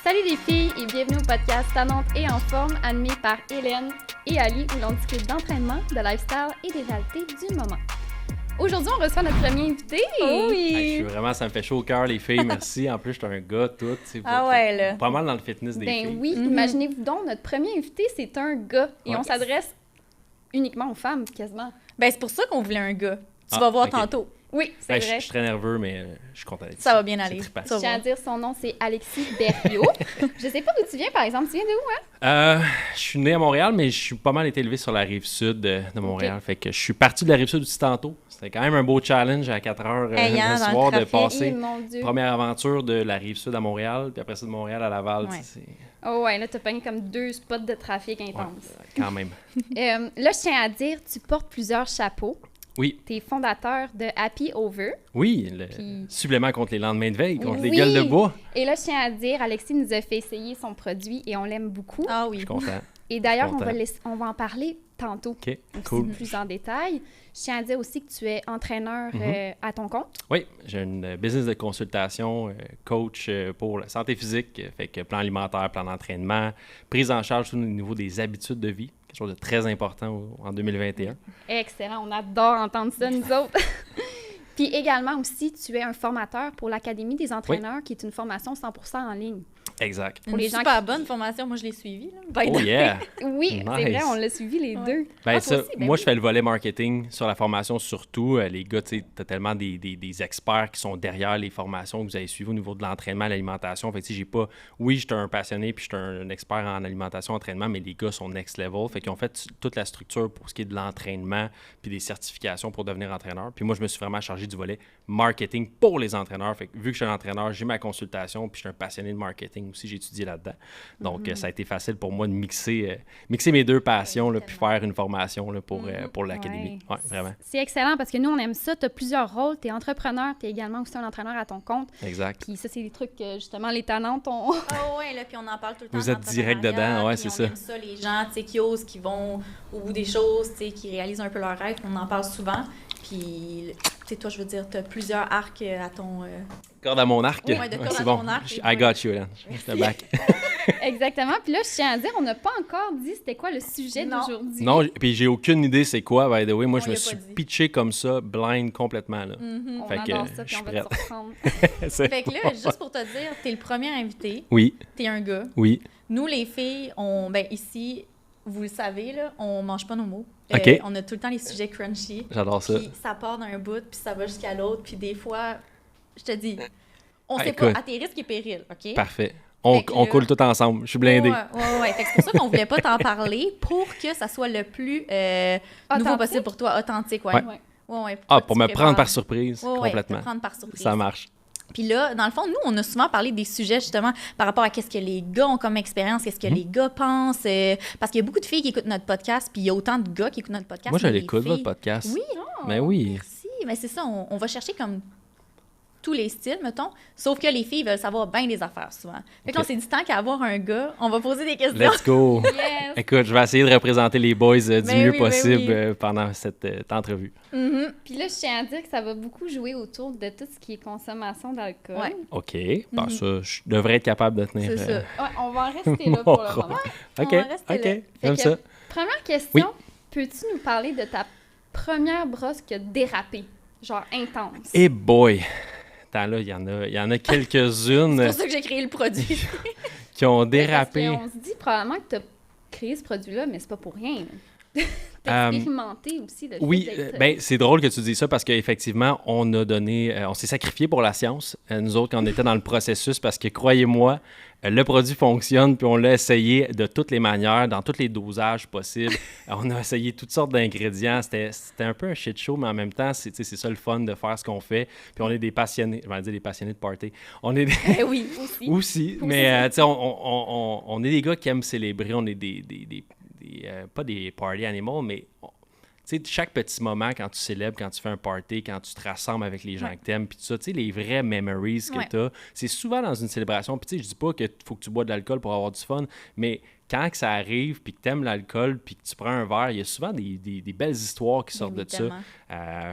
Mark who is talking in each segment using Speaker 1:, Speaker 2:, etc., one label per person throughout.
Speaker 1: Salut les filles et bienvenue au podcast Tannante et en forme, animé par Hélène et Ali, où l'on discute d'entraînement, de lifestyle et des réalités du moment. Aujourd'hui, on reçoit notre premier invité.
Speaker 2: Oh oui!
Speaker 3: Hey, je suis vraiment, ça me fait chaud au cœur, les filles. Merci. En plus, je suis un gars, tout.
Speaker 2: Ah ouais, là.
Speaker 3: Pas mal dans le fitness des filles.
Speaker 1: Ben oui, imaginez-vous donc, notre premier invité, c'est un gars. Et
Speaker 3: Ouais.
Speaker 1: on s'adresse uniquement aux femmes, quasiment.
Speaker 2: Ben, c'est pour ça qu'on voulait un gars. Tu vas voir
Speaker 3: ok.
Speaker 2: tantôt.
Speaker 1: Oui, c'est
Speaker 3: Ben, je
Speaker 1: vrai.
Speaker 3: suis très nerveux, mais je suis content d'être
Speaker 2: Ça
Speaker 3: ici.
Speaker 2: va bien aller.
Speaker 3: C'est trippant.
Speaker 2: Ça
Speaker 1: Je tiens à dire son nom, c'est Alexis Berriot. Je sais pas d'où tu viens, par exemple. Tu viens de où, hein?
Speaker 3: Je suis né à Montréal, mais je suis pas mal été élevé sur la rive sud de Montréal. Fait que je suis parti de la rive sud aussi tantôt. C'était quand même un beau challenge à 4 heures
Speaker 2: Ayant
Speaker 3: le
Speaker 2: dans le
Speaker 3: soir de
Speaker 2: trafic.
Speaker 3: passer.
Speaker 1: Mon Dieu.
Speaker 3: Première aventure de la rive sud à Montréal, puis après ça de Montréal à Laval.
Speaker 2: Ouais.
Speaker 3: Tu sais,
Speaker 1: Oh ouais, là, t'as pogné comme 2 spots de trafic
Speaker 3: ouais,
Speaker 1: intense.
Speaker 3: quand même.
Speaker 1: Là, je tiens à dire, tu portes plusieurs chapeaux.
Speaker 3: Oui,
Speaker 1: T'es fondateur de Happy Over.
Speaker 3: oui, le
Speaker 1: Puis-
Speaker 3: supplément contre les lendemains de veille, contre les
Speaker 1: Oui.
Speaker 3: gueules de bois.
Speaker 1: Et là, je tiens à dire, Alexis nous a fait essayer son produit et on l'aime beaucoup.
Speaker 2: Ah
Speaker 3: Je
Speaker 2: oui.
Speaker 3: suis content.
Speaker 1: Et d'ailleurs, on
Speaker 3: content.
Speaker 1: va en parler tantôt.
Speaker 3: OK,
Speaker 1: Aussi
Speaker 3: cool.
Speaker 1: plus en détail. Je tiens à dire aussi que tu es entraîneur à ton compte.
Speaker 3: Oui, j'ai une business de consultation, coach pour la santé physique, fait que plan alimentaire, plan d'entraînement, prise en charge au niveau des habitudes de vie, quelque chose de très important en 2021.
Speaker 1: Excellent, on adore entendre ça, nous autres. Puis également aussi, tu es un formateur pour l'Académie des entraîneurs, qui est une formation 100% en ligne.
Speaker 3: Exact.
Speaker 2: Une
Speaker 1: les gens
Speaker 2: super
Speaker 1: qui-
Speaker 2: bonne formation. Moi, je l'ai suivie. Là. By the
Speaker 3: Oh
Speaker 2: way.
Speaker 3: yeah!
Speaker 1: Oui,
Speaker 3: Nice.
Speaker 1: c'est vrai, on l'a suivi les
Speaker 2: Ouais.
Speaker 1: deux.
Speaker 3: Ben
Speaker 2: Ah,
Speaker 3: ça,
Speaker 2: toi aussi? Ben
Speaker 3: moi,
Speaker 2: oui.
Speaker 3: je fais le volet marketing sur la formation surtout. Les gars, tu sais, t'as tellement des experts qui sont derrière les formations que vous avez suivies au niveau de l'entraînement, l'alimentation. Fait que, tu sais, j'ai pas... Oui, j'étais un passionné puis j'étais un expert en alimentation, entraînement, mais les gars sont next level. Fait qu'ils ont fait toute la structure pour ce qui est de l'entraînement puis des certifications pour devenir entraîneur. Puis moi, je me suis vraiment chargé du volet marketing pour les entraîneurs. Fait que vu que je suis un entraîneur, j'ai ma consultation puis je suis un passionné de marketing aussi. J'ai étudié là-dedans. Donc, ça a été facile pour moi de mixer mes deux passions là, puis faire une formation là, pour l'académie.
Speaker 1: Ouais.
Speaker 3: Ouais, vraiment.
Speaker 1: C'est excellent parce que nous, on aime ça. Tu as plusieurs rôles. Tu es entrepreneur, tu es également aussi un entraîneur à ton compte.
Speaker 3: Exact.
Speaker 1: Puis ça, c'est des trucs que, justement, les tannantes ont...
Speaker 2: Ah ouais, là, puis on en parle tout le temps.
Speaker 3: Vous êtes direct dedans, ouais, c'est ça.
Speaker 2: On aime ça, les gens, tu sais, qui osent, qui vont au bout des choses, tu sais, qui réalisent un peu leurs rêves. On en parle souvent. Puis, tu sais, toi, je veux dire, tu as plusieurs arcs à ton...
Speaker 3: Corde à mon arc.
Speaker 2: Oui, ouais, de corde
Speaker 3: c'est
Speaker 2: à
Speaker 3: bon.
Speaker 2: ton arc,
Speaker 3: I got you, Hélène. Je te back.
Speaker 1: Exactement. Puis là, je tiens à dire, on n'a pas encore dit c'était quoi le sujet
Speaker 2: Non.
Speaker 1: d'aujourd'hui.
Speaker 3: Non, puis j'ai aucune idée c'est quoi, by the way. Moi,
Speaker 2: On
Speaker 3: je me
Speaker 2: l'a pas
Speaker 3: suis
Speaker 2: dit.
Speaker 3: pitché comme ça, blind complètement. Là.
Speaker 1: On
Speaker 3: Fait que,
Speaker 1: adore ça,
Speaker 3: je
Speaker 1: puis
Speaker 3: suis
Speaker 1: on va te
Speaker 3: prête.
Speaker 1: surprendre.
Speaker 3: C'est
Speaker 2: Fait que là, juste pour te dire, t'es le premier invité,
Speaker 3: Oui,
Speaker 2: t'es un gars.
Speaker 3: oui.
Speaker 2: Nous, les filles, ben ici, vous le savez, là, on mange pas nos mots.
Speaker 3: OK.
Speaker 2: On a tout le temps les sujets crunchy.
Speaker 3: J'adore ça.
Speaker 2: Puis ça part d'un bout, puis ça va jusqu'à l'autre. Puis des fois, je te dis, on
Speaker 3: Ah,
Speaker 2: sait pas,
Speaker 3: écoute.
Speaker 2: à tes risques et périls, OK?
Speaker 3: Parfait.
Speaker 2: Fait que
Speaker 3: On
Speaker 2: là-
Speaker 3: coule tout ensemble. Je suis blindé.
Speaker 2: Ouais. Fait que c'est pour ça qu'on voulait pas t'en parler, pour que ça soit le plus nouveau
Speaker 1: Authentique?
Speaker 2: possible pour toi, authentique, ouais.
Speaker 3: Ouais.
Speaker 2: Ouais,
Speaker 3: Ah,
Speaker 2: que
Speaker 3: pour
Speaker 2: tu
Speaker 3: me
Speaker 2: prépares.
Speaker 3: prendre par surprise,
Speaker 2: Ouais,
Speaker 3: complètement.
Speaker 2: te prendre par surprise.
Speaker 3: Ça marche.
Speaker 2: Puis là, dans le fond, nous, on a souvent parlé des sujets, justement, par rapport à qu'est-ce que les gars ont comme expérience, qu'est-ce que
Speaker 3: Mhm.
Speaker 2: les gars pensent. Parce qu'il y a beaucoup de filles qui écoutent notre podcast, puis il y a autant de gars qui écoutent notre podcast.
Speaker 3: Moi, je
Speaker 2: mais les
Speaker 3: l'écoute, votre
Speaker 2: filles-
Speaker 3: podcast.
Speaker 2: Oui,
Speaker 3: Mais oui.
Speaker 2: merci. Mais c'est ça, on va chercher comme tous les styles, mettons. Sauf que les filles veulent savoir bien des affaires, souvent. Fait que là, on
Speaker 3: Ok.
Speaker 2: s'est dit, tant qu'à avoir un gars, on va poser des questions.
Speaker 3: Let's go.
Speaker 1: Yes!
Speaker 3: Écoute, je vais essayer de représenter les boys du
Speaker 2: Ben
Speaker 3: mieux
Speaker 2: oui, ben
Speaker 3: possible
Speaker 2: oui.
Speaker 3: pendant cette entrevue.
Speaker 2: Mhm.
Speaker 1: Puis là, je tiens à dire que ça va beaucoup jouer autour de tout ce qui est consommation d'alcool.
Speaker 2: Ouais.
Speaker 3: OK. Ben, ça, je devrais être capable de tenir
Speaker 2: C'est ça.
Speaker 1: Ouais, on va en rester
Speaker 3: mon
Speaker 1: là pour le
Speaker 3: rôle.
Speaker 1: moment.
Speaker 3: OK,
Speaker 2: On va rester
Speaker 3: OK.
Speaker 2: là.
Speaker 3: J'aime
Speaker 1: que-
Speaker 3: ça.
Speaker 1: Première question,
Speaker 3: Oui.
Speaker 1: peux-tu nous parler de ta première brosse qui a dérapé? Genre intense.
Speaker 3: Et boy! Attends, là, il y en a
Speaker 2: C'est
Speaker 3: quelques-unes
Speaker 2: pour ça que j'ai créé le produit.
Speaker 3: qui ont
Speaker 1: Parce
Speaker 3: dérapé.
Speaker 1: qu'on se dit probablement que tu as créé ce produit-là, mais c'est pas pour rien. T'as expérimenté aussi le
Speaker 3: Oui,
Speaker 1: fait d'être...
Speaker 3: ben, c'est drôle que tu dis ça parce qu'effectivement, on a donné, on s'est sacrifié pour la science, nous autres, quand on était dans le processus, parce que croyez-moi, le produit fonctionne, puis on l'a essayé de toutes les manières, dans tous les dosages possibles. On a essayé toutes sortes d'ingrédients. C'était un peu un shit show, mais en même temps, c'est ça le fun de faire ce qu'on fait. Puis on est des passionnés, je vais dire des passionnés de party. On est des...
Speaker 2: Eh oui, aussi.
Speaker 3: Aussi, mais tu sais, on est des gars qui aiment célébrer, on est pas des party animals, mais tu sais, chaque petit moment quand tu célèbres, quand tu fais un party, quand tu te rassembles avec les gens
Speaker 2: Ouais.
Speaker 3: que t'aimes, puis tout ça, tu sais, les vraies memories que
Speaker 2: Ouais.
Speaker 3: t'as, c'est souvent dans une célébration. Puis tu sais, je dis pas qu'il faut que tu bois de l'alcool pour avoir du fun, mais quand que ça arrive, puis que tu aimes l'alcool, puis que tu prends un verre, il y a souvent des belles histoires qui sortent de ça.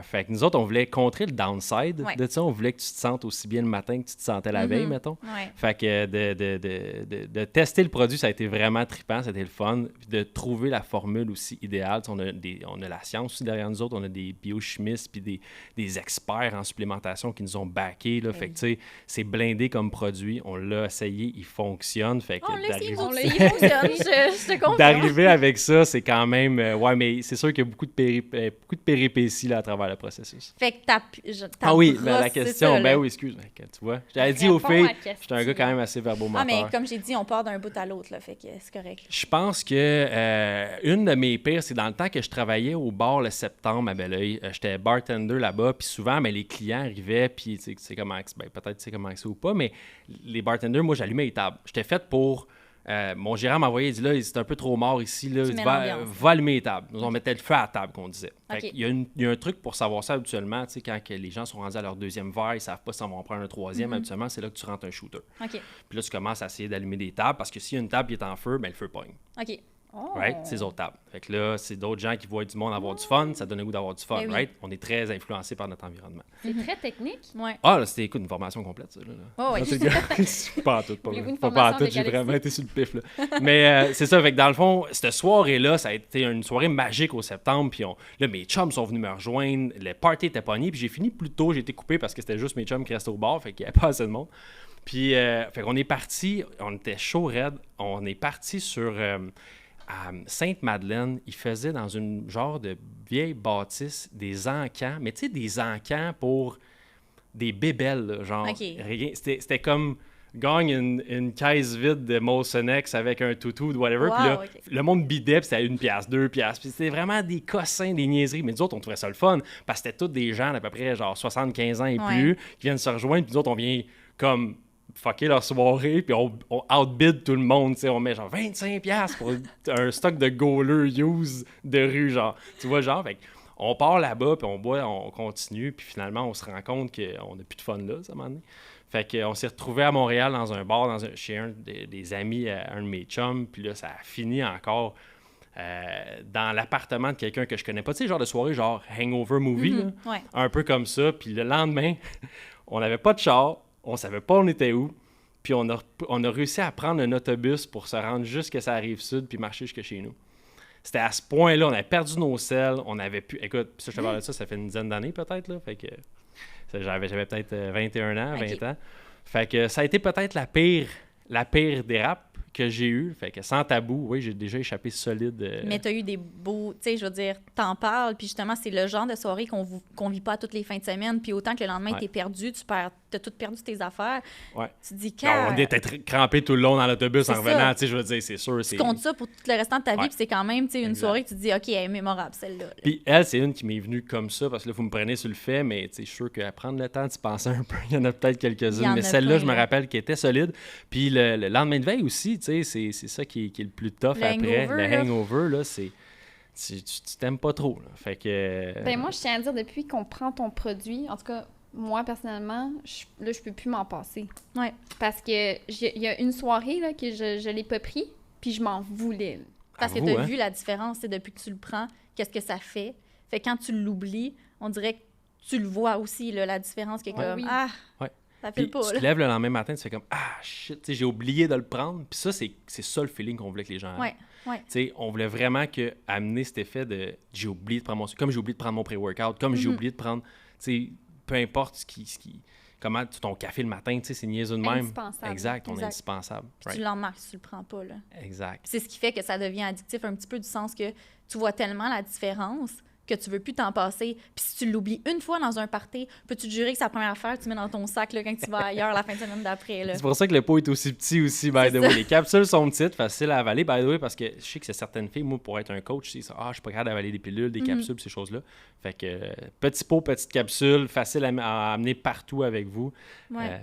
Speaker 3: Fait que nous autres, on voulait contrer le downside de ça. On voulait que tu te sentes aussi bien le matin que tu te sentais la veille, mettons.
Speaker 2: Ouais.
Speaker 3: Fait que de tester le produit, ça a été vraiment trippant, c'était le fun. Puis de trouver la formule aussi idéale. On a la science aussi derrière nous autres, on a des biochimistes puis des experts en supplémentation qui nous ont backés. Fait que tu sais, c'est blindé comme produit. On l'a essayé, il fonctionne. Fait que
Speaker 2: il fonctionne, je te confirme.
Speaker 3: D'arriver avec ça, c'est quand même... ouais, mais c'est sûr qu'il y a beaucoup de péripéties là, à travers le processus.
Speaker 2: Fait que
Speaker 3: ah oui, mais la
Speaker 2: brosse,
Speaker 3: question...
Speaker 2: ça,
Speaker 3: ben oui, excuse, tu vois. J'avais dit aux filles, j'étais un gars quand même assez verbomoteur.
Speaker 2: Ah, mais comme j'ai dit, on part d'un bout à l'autre, là, fait que c'est correct.
Speaker 3: Je pense que une de mes pires, c'est dans le temps que je travaillais au bar le septembre à Belleuil. J'étais bartender là-bas, puis souvent, mais les clients arrivaient, puis tu sais comment... peut-être tu sais comment c'est ou pas, mais les bartenders, moi, j'allumais les tables. J'étais fait pour... mon gérant m'envoyait, il dit là, c'est un peu trop mort ici, là, il dit, va allumer les tables. Nous, on mettait le feu à la table, qu'on disait.
Speaker 2: Okay.
Speaker 3: Il y a un truc pour savoir ça habituellement, tu sais, quand que les gens sont rendus à leur deuxième verre, ils savent pas si on va en prendre un troisième, habituellement, c'est là que tu rentres un shooter.
Speaker 2: Okay.
Speaker 3: Puis là, tu commences à essayer d'allumer des tables, parce que s'il y a une table qui est en feu, ben le feu pogne.
Speaker 2: OK.
Speaker 1: Oh.
Speaker 3: Right? C'est les autres tables. Fait que là, c'est d'autres gens qui voient du monde avoir du fun, ça donne le goût d'avoir du fun, right? On est très influencé par notre environnement.
Speaker 1: C'est très technique.
Speaker 2: Ouais.
Speaker 3: Ah, là, c'était, écoute, une formation complète, ça. Là.
Speaker 2: Oh, oui.
Speaker 3: Pas en tout,
Speaker 1: pas
Speaker 3: en tout, j'ai vraiment été sur le pif, là. Mais c'est ça, fait que dans le fond, cette soirée-là, ça a été une soirée magique au septembre, puis là, mes chums sont venus me rejoindre, le party était pogné, puis j'ai fini plus tôt, j'ai été coupé parce que c'était juste mes chums qui restaient au bar, fait qu'il n'y avait pas assez de monde. Puis, fait qu'on est parti, on était chaud raide, on est parti sur... à Sainte-Madeleine, ils faisaient dans une genre de vieille bâtisse des encans, mais tu sais, des encans pour des bébelles, là, genre. Rien. C'était comme gagne une caisse vide de Molson X avec un toutou, whatever. Puis là, le monde bidait, puis c'était 1 piastre, 2 piastres. Puis c'était vraiment des cossins, des niaiseries. Mais nous autres, on trouvait ça le fun, parce que c'était tous des gens d'à peu près genre 75 ans et plus qui viennent se rejoindre. Puis nous autres, on vient comme... fucker leur soirée, puis on outbid tout le monde, tu sais, on met genre 25$ pour un stock de goalers use de rue, genre, tu vois, genre, fait on part là-bas, puis on boit, on continue, puis finalement, on se rend compte qu'on n'a plus de fun là, ça m'a donné. Fait qu'on s'est retrouvés à Montréal dans un bar, chez un des amis, un de mes chums, puis là, ça a fini encore dans l'appartement de quelqu'un que je connais pas, tu sais, genre de soirée, genre hangover movie, là, un peu comme ça, puis le lendemain, on n'avait pas de char, on savait pas on était où, puis on a réussi à prendre un autobus pour se rendre jusqu'à sa Rive-Sud puis marcher jusqu'à chez nous. C'était à ce point-là, on avait perdu nos selles, on avait pu... Écoute, ça, je te parle de ça fait une dizaine d'années peut-être, là, fait que j'avais peut-être 21 ans, 20 ans. Fait que ça a été peut-être la pire dérape que j'ai eu. Fait que sans tabou, oui, j'ai déjà échappé solide.
Speaker 2: Mais t'as eu des beaux... Tu sais, je veux dire, t'en parles, puis justement, c'est le genre de soirée qu'on vit pas toutes les fins de semaine, puis autant que le lendemain, t'es perdu, t'as tout perdu tes affaires. Ouais. Tu te dis,
Speaker 3: on était crampés tout le long dans l'autobus en revenant, tu sais, je veux dire, c'est sûr.
Speaker 2: Tu comptes ça pour tout le restant de ta vie, puis c'est quand même, tu sais, une soirée que tu te dis, OK, elle est mémorable, celle-là. Là.
Speaker 3: Puis elle, c'est une qui m'est venue comme ça, parce que là, vous me prenez sur le fait, mais tu sais, je suis sûr qu'à prendre le temps d'y penser un peu, il y en a peut-être quelques-unes, mais celle-là, je me rappelle qu'elle était solide. Puis le lendemain de veille aussi, tu sais, c'est ça qui est le plus tough après. Le hangover, là, c'est... Tu t'aimes pas trop, là. Fait que...
Speaker 1: Ben moi, je tiens à dire, depuis qu'on prend ton produit, en tout cas, moi, personnellement, je peux plus m'en passer.
Speaker 2: Ouais.
Speaker 1: Parce que il y a une soirée, là, que je l'ai pas pris, puis je m'en voulais. Là.
Speaker 2: Parce que tu as vu la différence, depuis que tu le prends, qu'est-ce que ça fait. Fait que quand tu l'oublies, on dirait que tu le vois aussi, là, la différence qui est comme... Ah! Ça file pas,
Speaker 3: tu te lèves le lendemain matin, tu fais comme « Ah, shit! » J'ai oublié de le prendre. Puis ça, c'est ça le feeling qu'on voulait que les gens aient. Ouais. On voulait vraiment amener cet effet de « J'ai oublié de prendre mon... » Comme j'ai oublié de prendre mon pré-workout, comme j'ai oublié de prendre... Peu importe ce qui comment ton café le matin, c'est niaiseux de même.
Speaker 1: Indispensable.
Speaker 3: Exact, on est indispensable.
Speaker 2: Puis tu l'en marques si tu le prends pas, là.
Speaker 3: Exact.
Speaker 2: C'est ce qui fait que ça devient addictif un petit peu du sens que tu vois tellement la différence que tu veux plus t'en passer. Puis si tu l'oublies une fois dans un party, peux-tu te jurer que c'est la première affaire que tu mets dans ton sac là, quand tu vas ailleurs la fin de semaine d'après? Là.
Speaker 3: C'est pour ça que le pot est aussi petit aussi, by the way. Les capsules sont petites, faciles à avaler, by the way, parce que je sais que c'est certaines filles, moi, pour être un coach, je suis pas capable d'avaler des pilules, des capsules, ces choses-là. Fait que petit pot, petite capsule, facile à amener partout avec vous.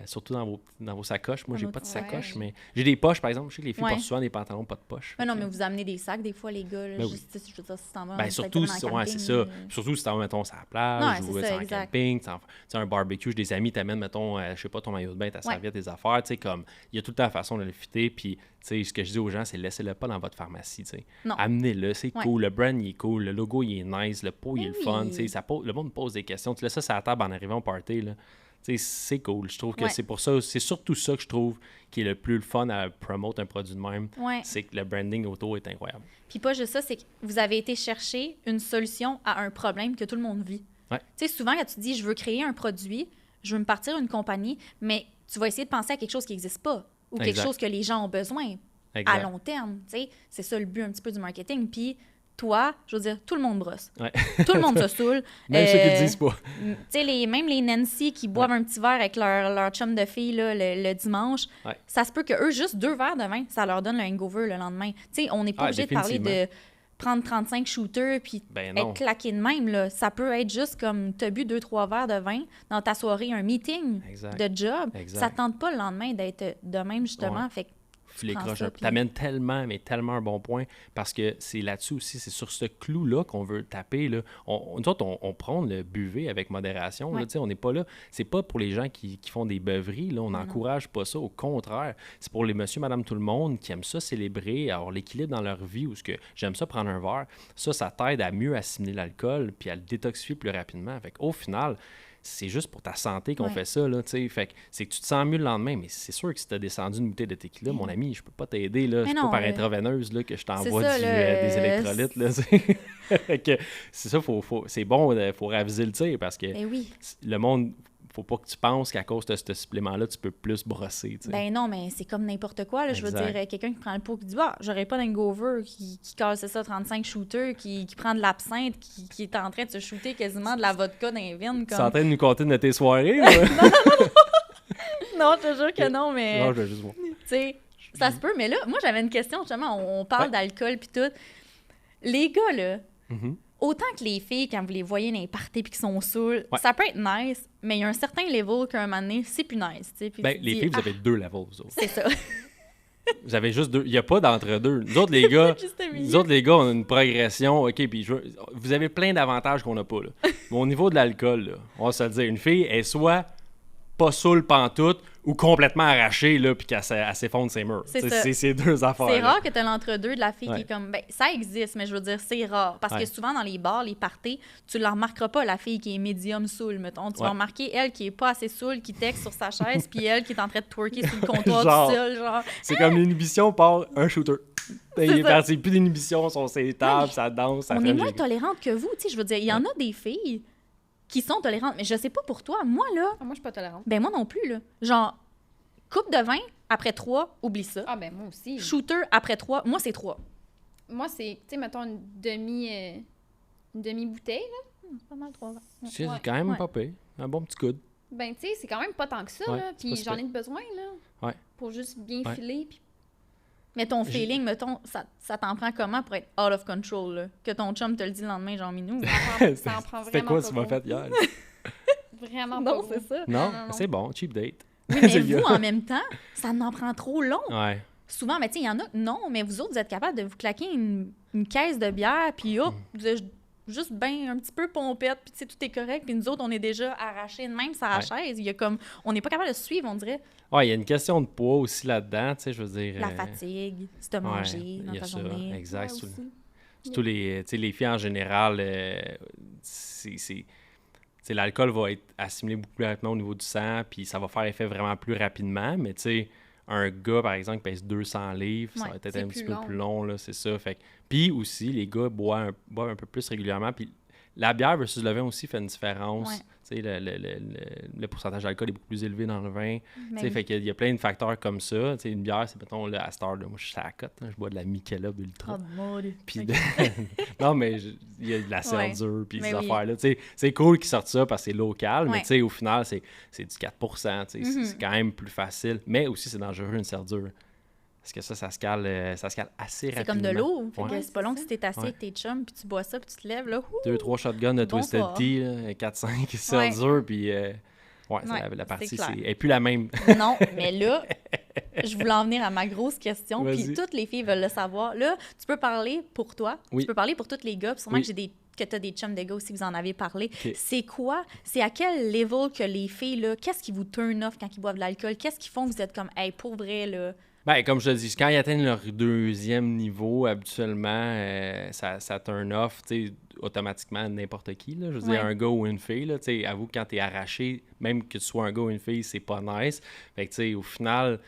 Speaker 3: Surtout dans vos sacoches. Moi, j'ai pas de sacoche, mais j'ai des poches, par exemple. Je sais que les filles portent souvent des pantalons, pas de poche.
Speaker 2: Mais non, mais vous amenez des sacs, des fois, les gars. Là,
Speaker 3: ben oui.
Speaker 2: Je veux dire, si t'en vas,
Speaker 3: surtout, c'est ça. ça. Surtout si t'en mettons, sur la plage
Speaker 2: Ouais,
Speaker 3: ou
Speaker 2: c'est ça,
Speaker 3: en
Speaker 2: exact.
Speaker 3: camping, un barbecue, des amis t'amènent, mettons, je sais pas, ton maillot de bain, ta serviette, tes affaires, tu sais, comme, il y a tout le temps la façon de le fitter, puis, tu sais, ce que je dis aux gens, c'est laissez-le pas dans votre pharmacie, tu sais.
Speaker 2: Non.
Speaker 3: Amenez-le, c'est
Speaker 2: Ouais.
Speaker 3: cool, le brand, il est cool, le logo, il est nice, le pot, il est
Speaker 2: Oui.
Speaker 3: le fun, tu sais, le monde pose des questions, tu laisses ça sur la table en arrivant au party, là. Tu sais, c'est cool. Je trouve que
Speaker 2: Ouais.
Speaker 3: c'est pour ça, c'est surtout ça que je trouve qui est le plus le fun à promouvoir un produit de même.
Speaker 2: Ouais.
Speaker 3: C'est que le branding autour est incroyable.
Speaker 2: Puis pas juste ça, c'est que vous avez été chercher une solution à un problème que tout le monde vit.
Speaker 3: Ouais.
Speaker 2: Tu sais, souvent, quand tu dis « je veux créer un produit, je veux me partir une compagnie », mais tu vas essayer de penser à quelque chose qui n'existe pas ou quelque
Speaker 3: Exact.
Speaker 2: chose que les gens ont besoin
Speaker 3: Exact.
Speaker 2: à long terme. Tu sais, c'est ça le but un petit peu du marketing. Puis toi, je veux dire, tout le monde brosse.
Speaker 3: Ouais.
Speaker 2: Tout le monde se saoule.
Speaker 3: Même ceux qui le disent pas.
Speaker 2: Tu sais, même les Nancy qui boivent un petit verre avec leur chum de fille là, le dimanche,
Speaker 3: Ouais.
Speaker 2: ça se peut que eux juste 2 verres de vin, ça leur donne le hangover le lendemain. Tu sais, on n'est pas obligé de parler de
Speaker 3: définitivement.
Speaker 2: prendre 35 shooters puis
Speaker 3: Ben non.
Speaker 2: être claqué de même. Là. Ça peut être juste comme tu as bu 2-3 verres de vin dans ta soirée, un meeting
Speaker 3: Exact.
Speaker 2: de job.
Speaker 3: Exact.
Speaker 2: Ça ne tente pas le lendemain d'être de même, justement.
Speaker 3: Ouais.
Speaker 2: Fait que
Speaker 3: Les
Speaker 2: prends
Speaker 3: croches
Speaker 2: ça,
Speaker 3: un peu.
Speaker 2: puis-
Speaker 3: T'amènes tellement, mais tellement un bon point, parce que c'est là-dessus aussi, c'est sur ce clou-là qu'on veut taper. Là. Nous autres, on prend le buvez avec modération. Là,
Speaker 2: Ouais.
Speaker 3: tu sais, on n'est pas là. C'est pas pour les gens qui font des beuveries. Là. On
Speaker 2: Non.
Speaker 3: n'encourage pas ça. Au contraire, c'est pour les monsieur, madame, tout le monde qui aiment ça célébrer, avoir l'équilibre dans leur vie, ou ce que j'aime ça prendre un verre. Ça t'aide à mieux assimiler l'alcool puis à le détoxifier plus rapidement. Fait qu'au final, c'est juste pour ta santé qu'on
Speaker 2: Ouais.
Speaker 3: fait ça, là, tu sais. Fait que c'est que tu te sens mieux le lendemain, mais c'est sûr que si t'as descendu une bouteille de tequila, mon ami, je peux pas t'aider, là.
Speaker 2: Mais
Speaker 3: C'est
Speaker 2: non,
Speaker 3: pas par intraveineuse, là, que je t'envoie
Speaker 2: ça,
Speaker 3: des électrolytes, là, tu sais. Fait que c'est ça, c'est bon, faut raviser le tir, parce que
Speaker 2: ben oui.
Speaker 3: le monde, faut pas que tu penses qu'à cause de ce supplément-là, tu peux plus brosser, tu sais.
Speaker 2: Ben non, mais c'est comme n'importe quoi. Là. Je veux
Speaker 3: Exact.
Speaker 2: dire, quelqu'un qui prend le pot qui dit « Ah, j'aurais pas d'hangover, qui casse ça 35 shooters, qui prend de l'absinthe, qui est en train de se shooter quasiment de la vodka dans les veines. »
Speaker 3: Tu es en
Speaker 2: Comme...
Speaker 3: train de nous compter de tes soirées, là?
Speaker 2: Non, je te jure que non, mais
Speaker 3: Non, je vais juste voir.
Speaker 2: tu sais, ça se peut. Mais là, moi, j'avais une question, justement. On parle
Speaker 3: Ouais.
Speaker 2: d'alcool puis tout. Les gars, là,
Speaker 3: Mhm.
Speaker 2: autant que les filles, quand vous les voyez dans les parties puis qu'ils sont saouls,
Speaker 3: Ouais.
Speaker 2: ça peut être nice, mais il y a un certain level qu'à un moment donné, c'est plus nice. Tu sais, puis
Speaker 3: Ben,
Speaker 2: tu te
Speaker 3: les
Speaker 2: dis,
Speaker 3: filles, vous
Speaker 2: Ah,
Speaker 3: avez 2 levels, vous autres.
Speaker 2: c'est ça.
Speaker 3: Vous avez juste 2. Il n'y a pas d'entre-deux. Nous autres, les gars,
Speaker 2: Juste un milieu.
Speaker 3: nous autres, les gars, on a une progression. OK, puis vous avez plein d'avantages qu'on n'a pas, là. Mais au niveau de l'alcool, là, on va se le dire, une fille est soit pas saoule pantoute ou complètement arrachée, là, puis elle s'effondre ses murs.
Speaker 2: C'est
Speaker 3: T'sais,
Speaker 2: ça.
Speaker 3: c'est ces deux affaires.
Speaker 2: C'est rare que tu as l'entre-deux de la fille qui
Speaker 3: Ouais.
Speaker 2: est comme. Ben, ça existe, mais je veux dire, c'est rare. Parce
Speaker 3: Ouais.
Speaker 2: que souvent, dans les bars, les parties, tu ne la remarqueras pas, la fille qui est médium saoul, mettons. Tu vas
Speaker 3: Ouais.
Speaker 2: remarquer elle qui est pas assez saoule, qui texte sur sa chaise, puis elle qui est en train de twerker sur le comptoir
Speaker 3: Genre.
Speaker 2: tout seul, genre.
Speaker 3: C'est comme l'inhibition par un shooter. Il est
Speaker 2: ça.
Speaker 3: parti, plus d'inhibition, sur ses tables, ça danse, ça
Speaker 2: On
Speaker 3: fait
Speaker 2: est
Speaker 3: le
Speaker 2: moins
Speaker 3: jeu.
Speaker 2: tolérante que vous, tu sais. Je veux dire, il y en a des filles qui sont tolérantes, mais je sais pas pour toi. Moi, là,
Speaker 1: Ah, moi, je suis pas tolérante.
Speaker 2: ben moi non plus, là. Genre, coupe de vin, après 3, oublie ça.
Speaker 1: Ah, ben moi aussi.
Speaker 2: Shooter, après 3, moi, c'est 3.
Speaker 1: Moi, c'est, tu sais, mettons une demi-bouteille, là.
Speaker 2: C'est pas mal 3 vins.
Speaker 3: C'est
Speaker 1: Ouais.
Speaker 3: quand même
Speaker 2: Ouais.
Speaker 3: pas pire. Un bon petit coude.
Speaker 1: Ben, tu sais, c'est quand même pas tant que ça,
Speaker 3: Ouais,
Speaker 1: là.
Speaker 3: c'est
Speaker 1: Puis
Speaker 3: pas si
Speaker 1: j'en
Speaker 3: pire.
Speaker 1: ai besoin, là.
Speaker 3: Ouais.
Speaker 1: Pour juste bien
Speaker 3: Ouais.
Speaker 1: filer. Puis
Speaker 2: Mais ton feeling, mettons, ça t'en prend comment pour être out of control, là? Que ton chum te le dit le lendemain, genre minou?
Speaker 1: ça en prend
Speaker 3: C'était
Speaker 1: vraiment
Speaker 3: quoi
Speaker 1: pas
Speaker 3: tu m'as
Speaker 1: gros.
Speaker 3: fait hier?
Speaker 1: Vraiment
Speaker 2: Non,
Speaker 1: pas
Speaker 2: c'est
Speaker 1: gros.
Speaker 2: ça.
Speaker 3: Non?
Speaker 1: non.
Speaker 3: C'est bon, cheap date.
Speaker 2: Oui, mais
Speaker 3: C'est
Speaker 2: vous,
Speaker 3: bien.
Speaker 2: en même temps, ça n'en prend trop long.
Speaker 3: Ouais.
Speaker 2: Souvent, mais tu sais, il y en a, non, mais vous autres, vous êtes capables de vous claquer une caisse de bière, puis hop, vous êtes juste bien un petit peu pompette, puis tu sais, tout est correct, puis nous autres, on est déjà arrachés de même sur la
Speaker 3: Ouais.
Speaker 2: chaise. Il y a comme, on n'est pas capable de suivre, on dirait,
Speaker 3: Ouais, il y a une question de poids aussi là-dedans, tu sais, je veux dire.
Speaker 2: la fatigue, si t'as
Speaker 3: ouais,
Speaker 2: mangé dans
Speaker 3: il y a
Speaker 2: ta
Speaker 3: ça,
Speaker 2: journée.
Speaker 3: exact.
Speaker 1: Ouais,
Speaker 3: Surtout-
Speaker 1: aussi.
Speaker 3: Surtout les, tu sais, les filles en général, tu sais, l'alcool va être assimilé beaucoup plus rapidement au niveau du sang, puis ça va faire effet vraiment plus rapidement, mais tu sais, un gars, par exemple, qui pèse 200 livres, ça
Speaker 2: Ouais,
Speaker 3: va être
Speaker 1: c'est
Speaker 3: un petit
Speaker 1: plus
Speaker 3: peu
Speaker 1: long.
Speaker 3: plus long, là, c'est ça. Fait que- puis aussi, les gars boivent un peu plus régulièrement, puis la bière versus le vin aussi fait une différence.
Speaker 2: Ouais.
Speaker 3: Tu sais, le pourcentage d'alcool est beaucoup plus élevé dans le vin.
Speaker 2: Mais
Speaker 3: Tu sais, fait qu'il y a plein de facteurs comme ça. Tu sais, une bière, c'est, mettons, là, à cette heure, là, moi, je suis à la cote, là, je bois de la Michelob Ultra.
Speaker 2: Oh, maudit.
Speaker 3: Puis
Speaker 2: Ok.
Speaker 3: non, mais il y a de la cerdure, puis
Speaker 2: Mais
Speaker 3: ces
Speaker 2: oui.
Speaker 3: affaires-là. Tu sais, c'est cool qu'ils sortent ça parce que c'est local, mais
Speaker 2: Ouais.
Speaker 3: tu sais, au final, c'est du 4%. Tu sais,
Speaker 2: Mhm.
Speaker 3: c'est quand même plus facile. Mais aussi, c'est dangereux, une cerdure. Parce que ça se cale assez rapidement.
Speaker 2: C'est comme de l'eau. Fait que
Speaker 3: Ouais.
Speaker 2: c'est pas long que
Speaker 1: c'est
Speaker 2: si t'es assis
Speaker 3: Ouais.
Speaker 2: avec tes chums, puis tu bois ça, puis tu te lèves, là. ouh,
Speaker 3: 2-3 shotguns de
Speaker 2: Bon
Speaker 3: Twisted
Speaker 2: fort.
Speaker 3: Tea, 4-5 cerdure, puis
Speaker 2: Ouais,
Speaker 3: la partie,
Speaker 2: c'est clair.
Speaker 3: elle est plus la même.
Speaker 2: Non, mais là, je voulais en venir à ma grosse question, puis
Speaker 3: Vas-y.
Speaker 2: toutes les filles veulent le savoir. Là, tu peux parler pour toi,
Speaker 3: Oui.
Speaker 2: tu peux parler pour tous les gars, puis sûrement
Speaker 3: Oui.
Speaker 2: que j'ai des que tu as des chums de gars aussi, vous en avez parlé.
Speaker 3: OK.
Speaker 2: C'est à quel level que les filles, là, qu'est-ce qui vous turn off quand ils boivent de l'alcool? Qu'est-ce qui font que vous êtes comme, hey, pour vrai, là?
Speaker 3: Ben, comme je te dis, quand ils atteignent leur deuxième niveau, habituellement, ça turn off, tu sais, automatiquement n'importe qui, là. Je veux dire, un gars ou une fille, là, tu sais, avoue, quand t'es arraché, même que tu sois un gars ou une fille, c'est pas nice. Fait que, tu sais, au final,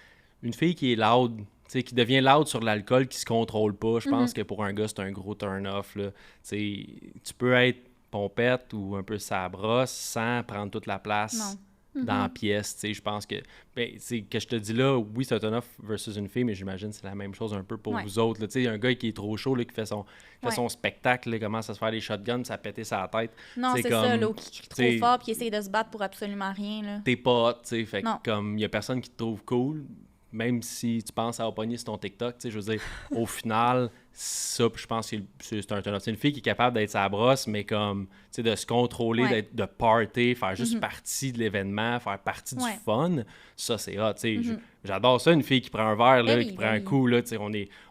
Speaker 3: une fille qui est loud, tu sais, qui devient loud sur l'alcool, qui se contrôle pas, je pense que pour un gars, c'est un gros turn-off, là. Tu sais, tu peux être pompette ou un peu sa brosse sans prendre toute la place dans la pièce, tu sais, je pense que... Ben, tu sais, que je te dis là, oui, c'est un turn-off versus une fille, mais j'imagine que c'est la même chose un peu pour vous autres, là. Tu sais, un gars qui est trop chaud, là, qui fait son spectacle, là, il commence à se faire des shotguns, ça a pété sa tête.
Speaker 2: Non, c'est
Speaker 3: comme,
Speaker 2: ça, là, qui crie trop fort, puis qui essaye de se battre pour absolument rien, là.
Speaker 3: T'es pas hot, tu sais, fait que comme, il y a personne qui te trouve cool, même si tu penses à pogner sur ton TikTok, tu sais, je veux dire, au final, ça, je pense que c'est un turn-off. C'est une fille qui est capable d'être sa brosse, mais comme, tu sais, de se contrôler, de party, faire juste partie de l'événement, faire partie du fun, ça, c'est hot, tu sais. J'adore ça, une fille qui prend un verre, là, qui prend un coup, là, tu sais,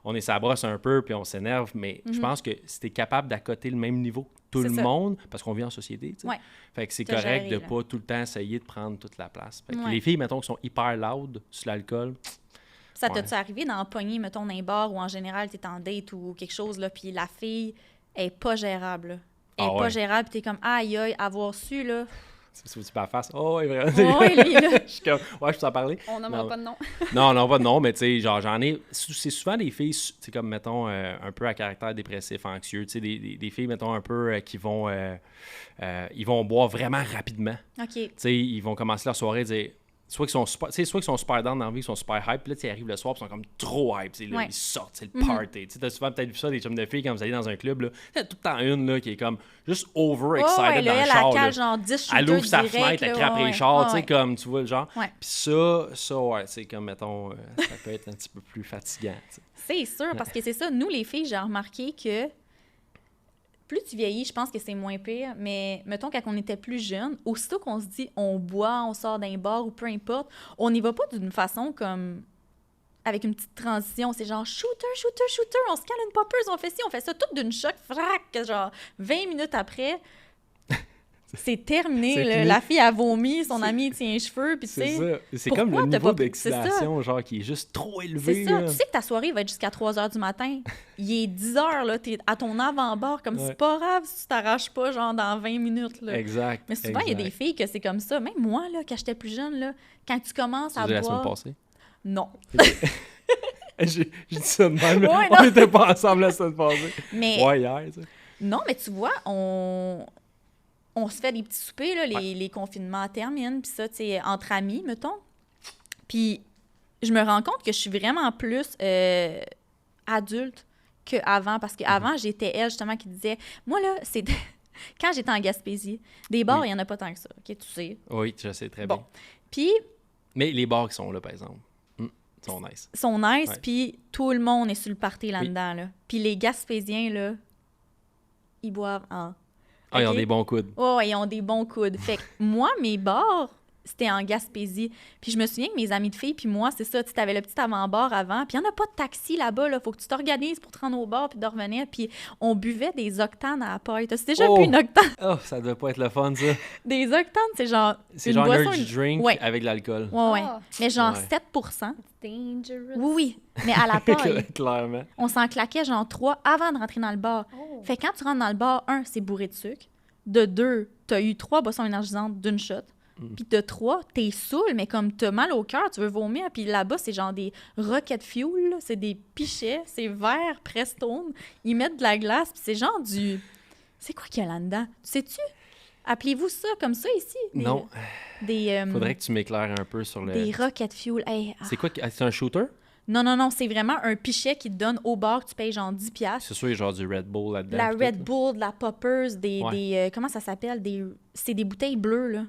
Speaker 3: on est sa brosse un peu, puis on s'énerve, mais je pense que si t'es capable d'accoter le même niveau que tout le monde, parce qu'on vit en société, tu sais. Fait que c'est correct de pas tout le temps essayer de prendre toute la place. Fait que les filles, mettons, qui sont hyper loud sur l'alcool...
Speaker 2: Ça t'as-tu arrivé d'en pogner, mettons, dans un bar ou en général, t'es en date ou quelque chose, là, puis la fille est pas gérable, là. Elle est pas gérable, puis t'es comme, aïe, aïe, avoir su, là...
Speaker 3: C'est tu par face. Oh, oui, vraiment.
Speaker 2: Oui, lui, là.
Speaker 3: Je suis comme, ouais, je peux t'en parler.
Speaker 1: On nommera pas de nom.
Speaker 3: non, pas de nom, mais tu sais, genre, j'en ai. C'est souvent des filles, tu sais, comme, mettons, un peu à caractère dépressif, anxieux. Tu sais, des filles, mettons, un peu qui vont. Ils vont boire vraiment rapidement.
Speaker 2: OK.
Speaker 3: Tu sais, ils vont commencer leur soirée et dire. Soit qu'ils sont super down dans la vie, ils sont super hype, puis là, ils arrivent le soir, puis ils sont comme trop hype, là, ils sortent, c'est le party. Tu as souvent peut-être vu ça, des chums de filles, quand vous allez dans un club, là, il y a tout le temps une là, qui est comme juste over-excited dans le char.
Speaker 2: Elle genre 10 shooters
Speaker 3: elle ouvre sa
Speaker 2: direct,
Speaker 3: fenêtre, elle crappe les chars, tu sais, comme, tu vois le genre.
Speaker 2: Ouais.
Speaker 3: Puis ça, ouais, c'est comme, mettons, ça peut être un petit peu plus fatigant, t'sais.
Speaker 2: C'est sûr, parce que c'est ça, nous, les filles, j'ai remarqué que plus tu vieillis, je pense que c'est moins pire, mais mettons, quand on était plus jeune, aussitôt qu'on se dit on boit, on sort d'un bar ou peu importe, on n'y va pas d'une façon comme avec une petite transition. C'est genre shooter, shooter, shooter, on se cale une poppeuse, on fait ci, on fait ça, tout d'une choc, frac, genre 20 minutes après, c'est terminé. Là, la fille a vomi, son ami tient les cheveux, puis tu sais...
Speaker 3: C'est ça. C'est comme le niveau d'excitation, genre, qui est juste trop élevé.
Speaker 2: C'est ça.
Speaker 3: Là.
Speaker 2: Tu sais que ta soirée va être jusqu'à 3 h du matin. Il est 10 h, là, t'es à ton avant-bar, comme c'est pas grave si tu t'arraches pas, genre, dans 20 minutes, là.
Speaker 3: Exact.
Speaker 2: Mais souvent, il y a des filles que c'est comme ça. Même moi, là, quand j'étais plus jeune, là, quand tu commences à boire...
Speaker 3: la semaine passée?
Speaker 2: Non.
Speaker 3: J'ai dit ça de même, mais on n'était pas ensemble la semaine passée.
Speaker 2: Mais...
Speaker 3: Ouais, hier, tu sais.
Speaker 2: Non, mais tu vois, on se fait des petits soupers, là, les confinements terminent, puis ça, tu sais, entre amis, mettons. Puis je me rends compte que je suis vraiment plus adulte qu'avant, parce qu'avant, j'étais elle, justement, qui disait... Moi, là, c'est... Quand j'étais en Gaspésie, des bars, il n'y en a pas tant que ça, OK, tu sais.
Speaker 3: Oui, je sais très bien.
Speaker 2: Puis...
Speaker 3: Mais les bars qui sont là, par exemple, sont nice.
Speaker 2: Sont nice, puis tout le monde est sur le party là-dedans, là. Puis les Gaspésiens, là, ils boivent en...
Speaker 3: Ah, ils ont des bons coudes.
Speaker 2: Oh, ils ont des bons coudes. Fait que moi, mes bars, c'était en Gaspésie. Puis je me souviens que mes amis de filles, puis moi, c'est ça, tu avais le petit avant-bar avant, puis il n'y en a pas de taxi là-bas, là. Faut que tu t'organises pour te rendre au bar puis de revenir. Puis on buvait des octanes à la paille. T'as déjà bu une octane?
Speaker 3: Oh, ça devait pas être le fun, ça.
Speaker 2: Des octanes, c'est genre...
Speaker 3: C'est genre un energy drink avec de l'alcool.
Speaker 2: Ouais. Mais genre 7
Speaker 1: Dangerous.
Speaker 2: Oui, mais à la paille.
Speaker 3: Clairement.
Speaker 2: On s'en claquait genre 3 avant de rentrer dans le bar. Fait que quand tu rentres dans le bar, 1, c'est bourré de sucre. De 2, t'as eu 3 boissons énergisantes d'une shot. Puis de 3, t'es saoul, mais comme t'as mal au cœur, tu veux vomir. Puis là-bas, c'est genre des Rocket Fuel, là. C'est des pichets, c'est vert, Prestone. Ils mettent de la glace, puis c'est genre du... C'est quoi qu'il y a là-dedans? Sais-tu? Appelez-vous ça comme ça ici?
Speaker 3: Non.
Speaker 2: Des,
Speaker 3: faudrait que tu m'éclaires un peu sur le...
Speaker 2: Des Rocket Fuel. Hey,
Speaker 3: C'est quoi? C'est un shooter?
Speaker 2: Non, c'est vraiment un pichet qui te donne au bar que tu payes genre 10$.
Speaker 3: C'est sûr, il y a genre du Red Bull là-dedans.
Speaker 2: La Red Bull, de la Poppers, des comment ça s'appelle? C'est des bouteilles bleues, là.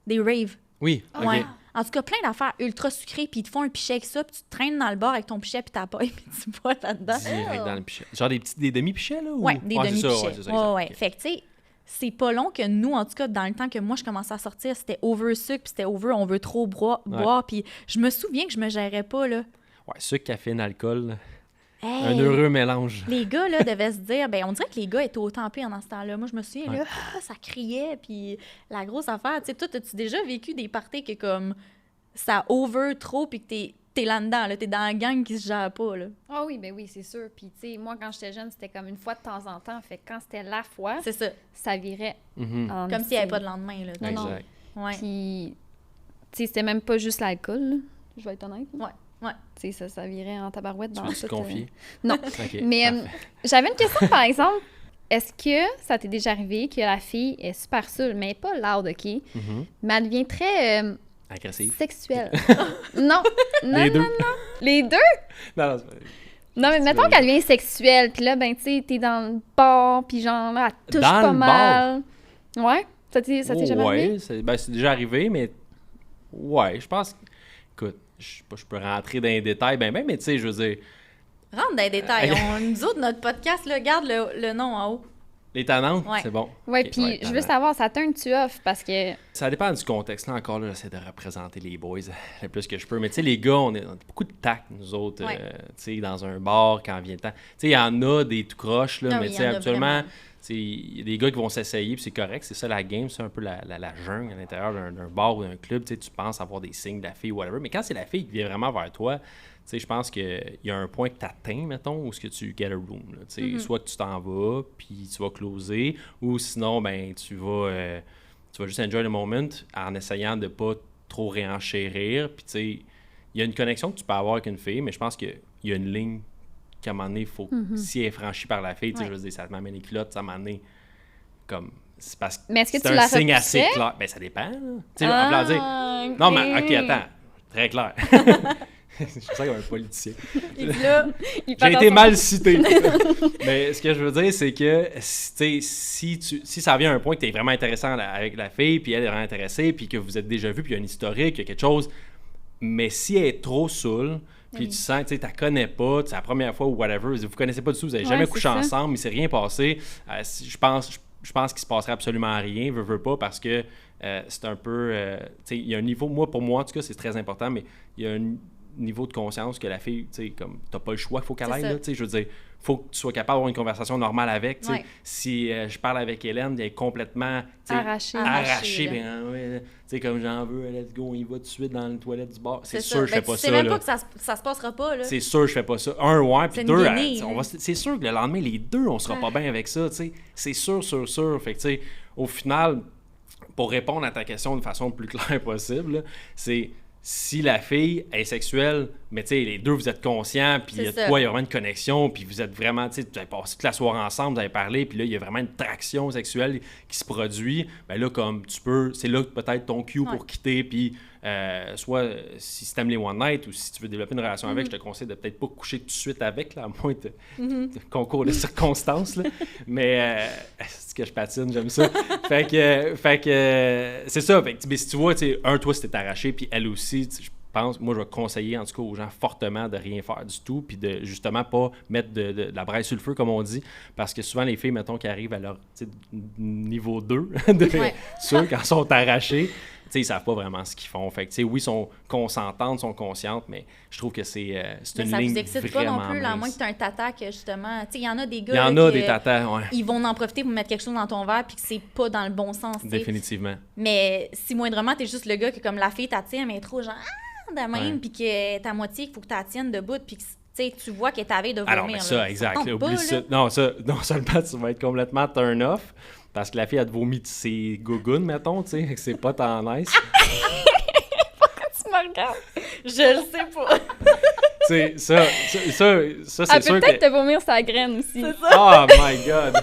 Speaker 2: Des Rave.
Speaker 3: Oui, OK.
Speaker 2: Ouais. En tout cas, plein d'affaires ultra sucrées, puis ils te font un pichet avec ça, puis tu te traînes dans le bar avec ton pichet puis ta paille, puis tu bois là-dedans.
Speaker 3: Direct dans le pichet. Genre des demi-pichets, là? Ou...
Speaker 2: Ouais, des demi-pichets.
Speaker 3: C'est ça,
Speaker 2: ouais.
Speaker 3: Okay.
Speaker 2: Fait que, tu sais, c'est pas long que nous, en tout cas, dans le temps que moi, je commençais à sortir, c'était over sucre, puis c'était over, on veut trop boire, puis je me souviens que je me gérais pas, là.
Speaker 3: Ouais, sucre, caféine, alcool,
Speaker 2: Hey!
Speaker 3: Un heureux mélange.
Speaker 2: Les gars, là, devaient se dire, ben on dirait que les gars étaient autant pires dans ce temps-là. Moi, je me souviens, là, ça criait, puis la grosse affaire, tu sais, toi, as-tu déjà vécu des parties que, comme, ça over trop, puis que t'es là-dedans, là, t'es dans la gang qui se gère pas, là?
Speaker 1: Ah oui, ben oui, c'est sûr. Puis, tu sais, moi, quand j'étais jeune, c'était comme une fois de temps en temps. Fait que quand c'était la fois,
Speaker 2: C'est ça.
Speaker 1: ça virait
Speaker 3: Mhm.
Speaker 1: en
Speaker 2: Comme s'il n'y avait
Speaker 1: esti.
Speaker 2: pas de lendemain, là.
Speaker 1: Non, non.
Speaker 3: Exact.
Speaker 2: Ouais.
Speaker 1: Puis, tu sais, c'était même pas juste l'alcool, là. Je vais être honnête. là.
Speaker 2: Ouais.
Speaker 1: Tu sais, ça virait en tabarouette
Speaker 3: Tu
Speaker 1: dans
Speaker 3: veux te
Speaker 1: tout,
Speaker 3: confier?
Speaker 1: Non.
Speaker 3: OK.
Speaker 1: Mais
Speaker 3: Parfait.
Speaker 1: j'avais une question, par exemple. Est-ce que ça t'est déjà arrivé que la fille est super saoule, mais pas loud, OK?
Speaker 3: Mhm.
Speaker 1: Mais elle devient très
Speaker 3: Agressif.
Speaker 1: sexuelle. non. Non,
Speaker 3: Les deux.
Speaker 1: non. Les deux?
Speaker 3: Non, c'est pas-
Speaker 1: Non, mais
Speaker 3: Tu
Speaker 1: mettons
Speaker 3: veux-
Speaker 1: qu'elle devient sexuelle, puis là, ben, tu sais, t'es dans le bar, puis genre, là, elle touche
Speaker 3: Dans
Speaker 1: pas
Speaker 3: le
Speaker 1: mal. Ouais? Ça t'est jamais
Speaker 3: ouais,
Speaker 1: arrivé?
Speaker 3: c'est déjà arrivé, mais ouais, je pense. Écoute, je sais pas, je peux rentrer dans les détails, mais tu sais, je veux dire,
Speaker 2: Rentre dans les détails. Nous autres, notre podcast, là, garde le nom en haut.
Speaker 3: les tannantes,
Speaker 2: Ouais.
Speaker 3: c'est bon.
Speaker 1: Ouais,
Speaker 3: Ok,
Speaker 1: puis
Speaker 3: ouais,
Speaker 1: je veux
Speaker 3: tannant.
Speaker 1: savoir, ça turn-tu off? Parce que,
Speaker 3: Ça dépend du contexte. Là, encore, là, j'essaie de représenter les boys le plus que je peux. Mais tu sais, les gars, on a beaucoup de tact, nous autres,
Speaker 2: Ouais.
Speaker 3: tu sais, dans un bar, quand vient le temps. Tu sais, il y en a des tout croches, là,
Speaker 2: Ah
Speaker 3: mais
Speaker 2: oui,
Speaker 3: tu sais,
Speaker 2: il y en a
Speaker 3: habituellement,
Speaker 2: vraiment.
Speaker 3: tu sais, il y a des gars qui vont s'essayer, puis c'est correct, c'est ça la game, c'est un peu la jungle à l'intérieur d'un bar ou d'un club. Tu sais, tu penses avoir des signes de la fille ou whatever. Mais quand c'est la fille qui vient vraiment vers toi, tu sais, je pense qu'il y a un point que tu atteins, mettons, où ce que tu get a room. Là, tu sais, soit que tu t'en vas, puis tu vas closer, ou sinon, ben, tu vas juste enjoy le moment en essayant de pas trop réenchérir. Puis, tu sais, il y a une connexion que tu peux avoir avec une fille, mais je pense qu'il y a une ligne qu'à un moment donné, faut, si elle est franchie par la fille, tu sais,
Speaker 2: Ouais.
Speaker 3: je veux dire, ça te m'amène les culottes, ça m'a donné comme. C'est parce que
Speaker 1: Mais est-ce que
Speaker 3: c'est
Speaker 1: tu
Speaker 3: un
Speaker 1: la
Speaker 3: signe assez
Speaker 1: repoussais?
Speaker 3: clair. Ben, ça dépend. Là. Tu sais, en voulant dire.
Speaker 1: Ah,
Speaker 3: Non, mais ok, attends. Très clair. Je suis ça comme un politicien.
Speaker 2: Il dit là,
Speaker 1: Il fait
Speaker 3: J'ai été
Speaker 1: attention.
Speaker 3: mal cité. Mais ce que je veux dire, c'est que si ça vient à un point que tu es vraiment intéressant avec la fille, puis elle est vraiment intéressée, puis que vous êtes déjà vu, puis il y a un historique, il y a quelque chose, mais si elle est trop saoule, puis tu sens que tu la connais pas, c'est la première fois ou whatever, vous connaissez pas du tout, vous n'avez jamais
Speaker 1: Ouais,
Speaker 3: couché
Speaker 1: c'est ça.
Speaker 3: ensemble, il s'est rien passé, je pense qu'il se passerait absolument rien, veux pas, parce que c'est un peu... tu sais, il y a un niveau, pour moi, en tout cas, c'est très important, mais il y a un niveau de conscience que la fille, tu sais, comme, t'as pas le choix, il faut qu'elle
Speaker 2: C'est
Speaker 3: aille,
Speaker 2: ça.
Speaker 3: là, tu sais, je veux dire, faut que tu sois capable d'avoir une conversation normale avec, tu sais.
Speaker 2: Ouais.
Speaker 3: Si je parle avec Hélène, elle est complètement, tu sais,
Speaker 1: Arrachée.
Speaker 3: arrachée,
Speaker 2: là.
Speaker 3: ben, ouais, tu sais, comme j'en veux, let's go, on y va tout de suite dans les toilettes du bar. C'est
Speaker 2: ça.
Speaker 3: sûr, je
Speaker 2: Ben,
Speaker 3: fais pas
Speaker 2: tu
Speaker 3: ça,
Speaker 2: sais même
Speaker 3: là.
Speaker 2: pas que ça se passera pas, là.
Speaker 3: C'est sûr, je fais pas ça. Un, ouais, puis
Speaker 2: C'est
Speaker 3: deux,
Speaker 2: une guenille,
Speaker 3: tu sais,
Speaker 2: là.
Speaker 3: c'est sûr que le lendemain, les deux, on sera pas bien avec ça, tu sais. C'est sûr. Fait que, tu sais, au final, pour répondre à ta question de façon le plus claire possible, là, c'est si la fille est sexuelle, mais tu sais, les deux, vous êtes conscients, puis il y a
Speaker 2: C'est
Speaker 3: de
Speaker 2: ça.
Speaker 3: quoi, il y a vraiment une connexion, puis vous êtes vraiment, tu sais, vous avez passé toute la soirée ensemble, vous avez parlé, puis là, il y a vraiment une traction sexuelle qui se produit, ben là, comme tu peux, c'est là que peut-être ton cue pour
Speaker 2: Ouais.
Speaker 3: quitter, puis soit si tu aimes les one night ou si tu veux développer une relation
Speaker 2: Mm-hmm.
Speaker 3: avec, je te conseille de peut-être pas coucher tout de suite avec, là, à moins de concours de circonstances, là. Mais c'est que je patine, j'aime ça. fait que c'est ça. Fait que, mais si tu vois, tu sais, toi, c'était arraché, puis elle aussi, je pense, moi, je vais conseiller, en tout cas, aux gens fortement de rien faire du tout, puis de justement pas mettre de la braise sur le feu, comme on dit, parce que souvent, les filles, mettons, qui arrivent à leur tu sais, niveau 2,
Speaker 2: Ouais.
Speaker 3: ceux, quand ils sont arrachés, tu sais, ils savent pas vraiment ce qu'ils font. Fait que, tu sais, oui, ils sont consentantes, sont conscientes, mais je trouve que c'est
Speaker 2: Mais
Speaker 3: une
Speaker 2: ça
Speaker 3: ligne
Speaker 2: vous excite pas non
Speaker 3: vraiment
Speaker 2: plus, là, à moins
Speaker 3: mince.
Speaker 2: que tu aies un tata que justement. Tu sais, il y en a des gars.
Speaker 3: Il y en
Speaker 2: là,
Speaker 3: a
Speaker 2: que
Speaker 3: des tatas, ouais.
Speaker 2: Ils vont en profiter pour mettre quelque chose dans ton verre puis que c'est pas dans le bon sens. tu sais.
Speaker 3: Définitivement.
Speaker 2: Mais si moindrement, t'es juste le gars que comme la fille t'attire, mais elle est trop genre de même,
Speaker 3: Ouais.
Speaker 2: puis que ta moitié, il faut que tu la tiennes debout, puis que tu sais, tu vois qu'elle est à veille de vomir.
Speaker 3: Alors, mais ça,
Speaker 2: là.
Speaker 3: exact.
Speaker 2: tente
Speaker 3: là,
Speaker 2: pas,
Speaker 3: oublie
Speaker 2: là.
Speaker 3: ça. Non, ça, non seulement tu vas être complètement turn off, parce que la fille, elle te vomit de ses gougounes, mettons, tu sais, que c'est pas tant nice.
Speaker 1: Tu me regardes.
Speaker 2: Je le sais pas.
Speaker 3: Tu sais, ça c'est
Speaker 1: Elle
Speaker 3: sûr
Speaker 1: peut peut-être
Speaker 3: que...
Speaker 1: te vomir sa graine aussi.
Speaker 2: C'est ça.
Speaker 3: Oh my God!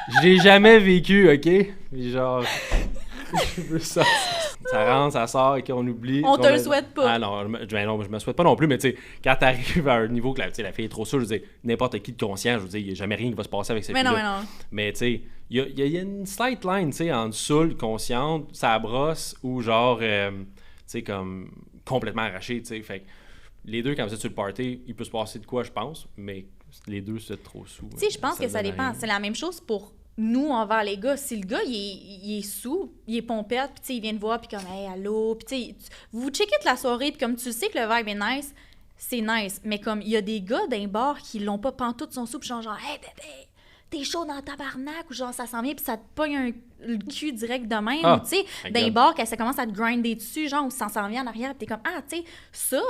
Speaker 3: Je l'ai jamais vécu, OK? Puis genre... je veux ça. Ça rentre, ça sort, et qu'on oublie.
Speaker 2: On te le souhaite pas.
Speaker 3: Ah non, je me souhaite pas non plus, mais tu sais, quand t'arrives à un niveau que la fille est trop sûre, je veux dire, n'importe qui de conscient, je veux dire, il n'y a jamais rien qui va se passer avec cette
Speaker 2: Mais non,
Speaker 3: fille-là.
Speaker 2: mais non.
Speaker 3: Mais tu sais, il y a une slight line, tu sais, entre saoul, consciente, ça brosse, ou genre, tu sais, comme complètement arraché, tu sais. Fait que les deux, quand vous êtes sur le party, il peut se passer de quoi, je pense, mais les deux, c'est trop sous.
Speaker 2: Tu sais, je pense que ça
Speaker 3: donne
Speaker 2: dépend.
Speaker 3: rien.
Speaker 2: C'est la même chose pour nous envers les gars. Si le gars, il est sous, il est pompette, puis tu sais, il vient te voir, puis comme, hey, allô, puis tu sais, vous checkez toute la soirée, puis comme tu sais que le vibe est nice, c'est nice. Mais comme, il y a des gars d'un bar qui l'ont pas pantoute son soupe, genre, hey bébé, t'es chaud dans le tabarnak, ou genre, ça s'en vient, puis ça te pogne le cul direct de même.
Speaker 3: Ah,
Speaker 2: Ou tu sais, d'un bar, quand ça commence à te grinder dessus, genre, ou ça s'en vient en arrière, puis t'es comme, ah, tu sais, ça,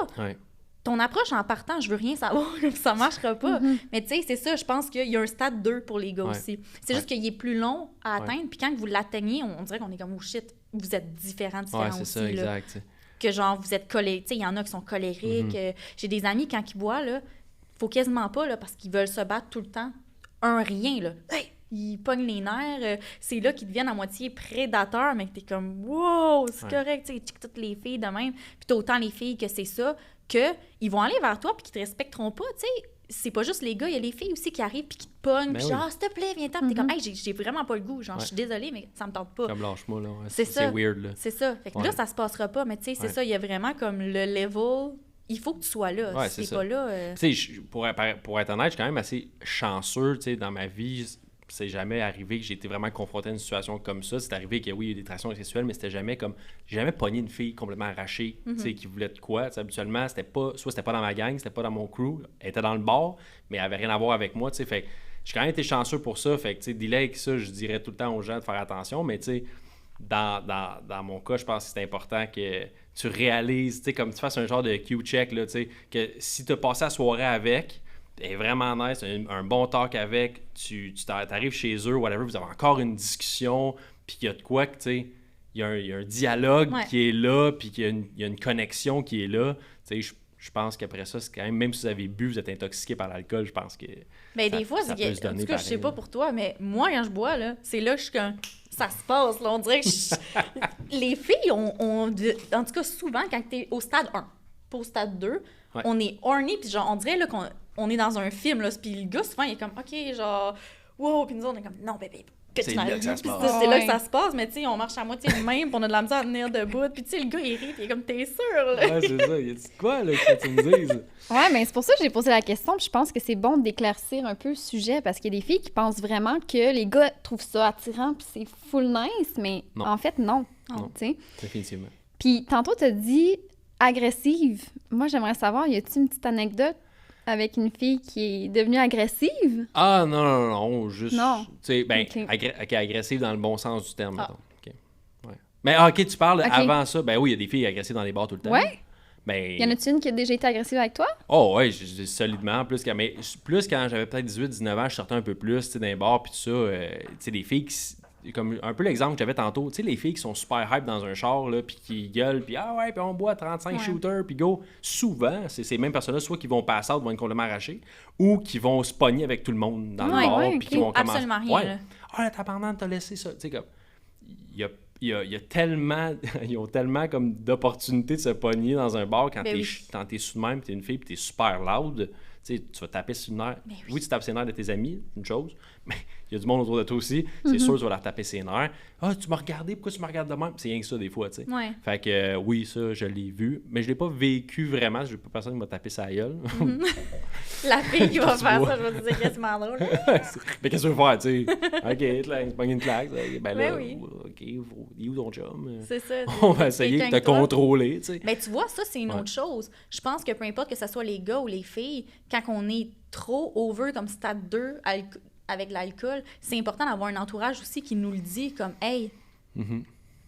Speaker 2: ton approche en partant, je veux rien savoir, ça marchera pas. Mais tu sais, c'est ça, je pense qu'il y a un stade 2 pour les gars aussi. C'est juste qu'il est plus long à atteindre, puis quand vous l'atteignez, on dirait qu'on est comme, oh shit, vous êtes différents
Speaker 3: c'est
Speaker 2: aussi.
Speaker 3: ça,
Speaker 2: là.
Speaker 3: exact.
Speaker 2: Que genre, vous êtes collés. Tu sais, il y en a qui sont colériques. J'ai des amis, quand ils boivent, là, faut quasiment pas, là, parce qu'ils veulent se battre tout le temps. Un rien, là. Hey! Ils pognent les nerfs. C'est là qu'ils deviennent à moitié prédateurs, mais que t'es comme, wow, c'est correct. Tu sais, ils checkent toutes les filles de même. Puis t'as autant les filles que c'est ça, qu'ils vont aller vers toi puis qu'ils te respecteront pas, tu sais. C'est pas juste les gars, il y a les filles aussi qui arrivent puis qui te pognent. Puis genre, s'il te plaît, viens-t'en. Puis t'es comme, hey, j'ai vraiment pas le goût. Genre, je suis désolée, mais ça me tente pas.
Speaker 3: Comme lâche-moi, là.
Speaker 2: C'est ça.
Speaker 3: C'est weird, là.
Speaker 2: C'est ça. Fait que là, ça se passera pas. Mais tu sais, c'est ça, il y a vraiment comme le level. Il faut que tu sois là.
Speaker 3: Ouais,
Speaker 2: si
Speaker 3: c'est
Speaker 2: t'es pas là.
Speaker 3: Tu sais, pour être honnête, je suis quand même assez chanceux, tu sais, dans ma vie. C'est jamais arrivé que j'ai été vraiment confronté à une situation comme ça. C'est arrivé que oui, il y a eu des tractions sexuelles, mais c'était jamais comme. J'ai jamais pogné une fille complètement arrachée, tu sais, qui voulait de quoi. T'sais, habituellement, soit c'était pas dans ma gang, c'était pas dans mon crew. Elle était dans le bar, mais elle avait rien à voir avec moi, tu sais. Fait que j'ai quand même été chanceux pour ça. Fait que, tu sais, delay avec ça, je dirais tout le temps aux gens de faire attention, mais tu sais, dans mon cas, je pense que c'est important que tu réalises, tu sais, comme tu fasses un genre de Q-check, là, tu sais, que si tu as passé la soirée avec, est vraiment nice, un bon talk avec, tu t'arrives chez eux, whatever, vous avez encore une discussion, puis il y a de quoi que, tu sais, il y a un dialogue qui est là, puis qu'il y a une connexion qui est là, tu sais, je pense qu'après ça, c'est quand même si vous avez bu, vous êtes intoxiqué par l'alcool, je pense que
Speaker 2: mais des fois,
Speaker 3: ça
Speaker 2: c'est
Speaker 3: peut se donner
Speaker 2: en tout cas, je sais
Speaker 3: pareil.
Speaker 2: pas pour toi, mais moi, quand je bois, là, c'est là que je suis comme, ça se passe, là, on dirait que les filles ont en tout cas, souvent, quand t'es au stade 1, pas au stade 2, on est horny, puis genre, on dirait là, qu'on est dans un film, là, puis le gars, souvent, il est comme, OK, genre, wow, puis nous autres, on est comme, non, bébé,
Speaker 3: c'est là que ça se passe.
Speaker 2: C'est là que ça se passe, mais tu sais, on marche à moitié de même, puis on a de la misère à tenir debout, puis tu sais, le gars, il rit, puis il est comme, t'es sûr, là?
Speaker 3: Ouais, c'est ça, il y a dit quoi, là, que tu me dises?
Speaker 1: Ouais, mais c'est pour ça que j'ai posé la question, puis je pense que c'est bon d'éclaircir un peu le sujet, parce qu'il y a des filles qui pensent vraiment que les gars trouvent ça attirant, puis c'est full nice, mais en fait, non.
Speaker 3: Non,
Speaker 1: tu sais.
Speaker 3: définitivement.
Speaker 1: Puis tantôt, t'as dit agressive. Moi, j'aimerais savoir, y a-t-il une petite anecdote avec une fille qui est devenue agressive?
Speaker 3: Ah, non, juste...
Speaker 1: Non.
Speaker 3: Tu sais, ben,
Speaker 1: Ok.
Speaker 3: agressive dans le bon sens du terme, mettons. OK. Ouais. Mais, OK, tu parles avant ça. Ben oui, il y a des filles agressives dans les bars tout le temps.
Speaker 1: Ouais?
Speaker 3: Ben...
Speaker 1: Y en a-t-il une qui a déjà été agressive avec toi?
Speaker 3: Oh, ouais, j'ai solidement. Plus quand j'avais peut-être 18-19 ans, je sortais un peu plus, tu sais, dans les bars, puis tout ça. Tu sais, des filles qui... Comme un peu l'exemple que j'avais tantôt, tu sais, les filles qui sont super hype dans un char, là, puis qui gueulent, puis ah ouais, puis on boit 35 shooters, puis go. Souvent, c'est ces mêmes personnes-là, soit qui vont passer out, vont être complètement arrachées, ou qui vont se pogner avec tout le monde dans le bar, puis qui vont commencer.
Speaker 2: Absolument rien, là.
Speaker 3: Ah, la tabarnak, t'as laissé ça. Tu sais, comme, il y a tellement, ils ont tellement comme d'opportunités de se pogner dans un bar quand t'es sous de même, puis t'es une fille, puis t'es super loud. Tu sais, tu vas taper sur le nerf. Oui, tu tapes ses nerfs de tes amis, une chose, mais il y a du monde autour de toi aussi. C'est sûr que tu vas leur taper ses nerfs. Ah, tu m'as regardé, pourquoi tu me regardes de même? C'est rien que ça, des fois, tu sais.
Speaker 2: Ouais.
Speaker 3: Fait que oui, ça, je l'ai vu, mais je l'ai pas vécu vraiment. Je n'ai pas personne qui m'a tapé sa gueule.
Speaker 2: La fille qui va faire ça, je vais te dire quasiment drôle.
Speaker 3: Mais qu'est-ce que tu veux faire, tu sais? OK, tu pognes une claque. Ben là,
Speaker 2: oui.
Speaker 3: OK, il est où ton chum?
Speaker 2: C'est ça.
Speaker 3: On va essayer de te contrôler, tu sais.
Speaker 2: Mais tu vois, ça, c'est une autre chose. Je pense que peu importe que ce soit les gars ou les filles, quand on est trop over comme stade 2 avec l'alcool, c'est important d'avoir un entourage aussi qui nous le dit comme « Hey,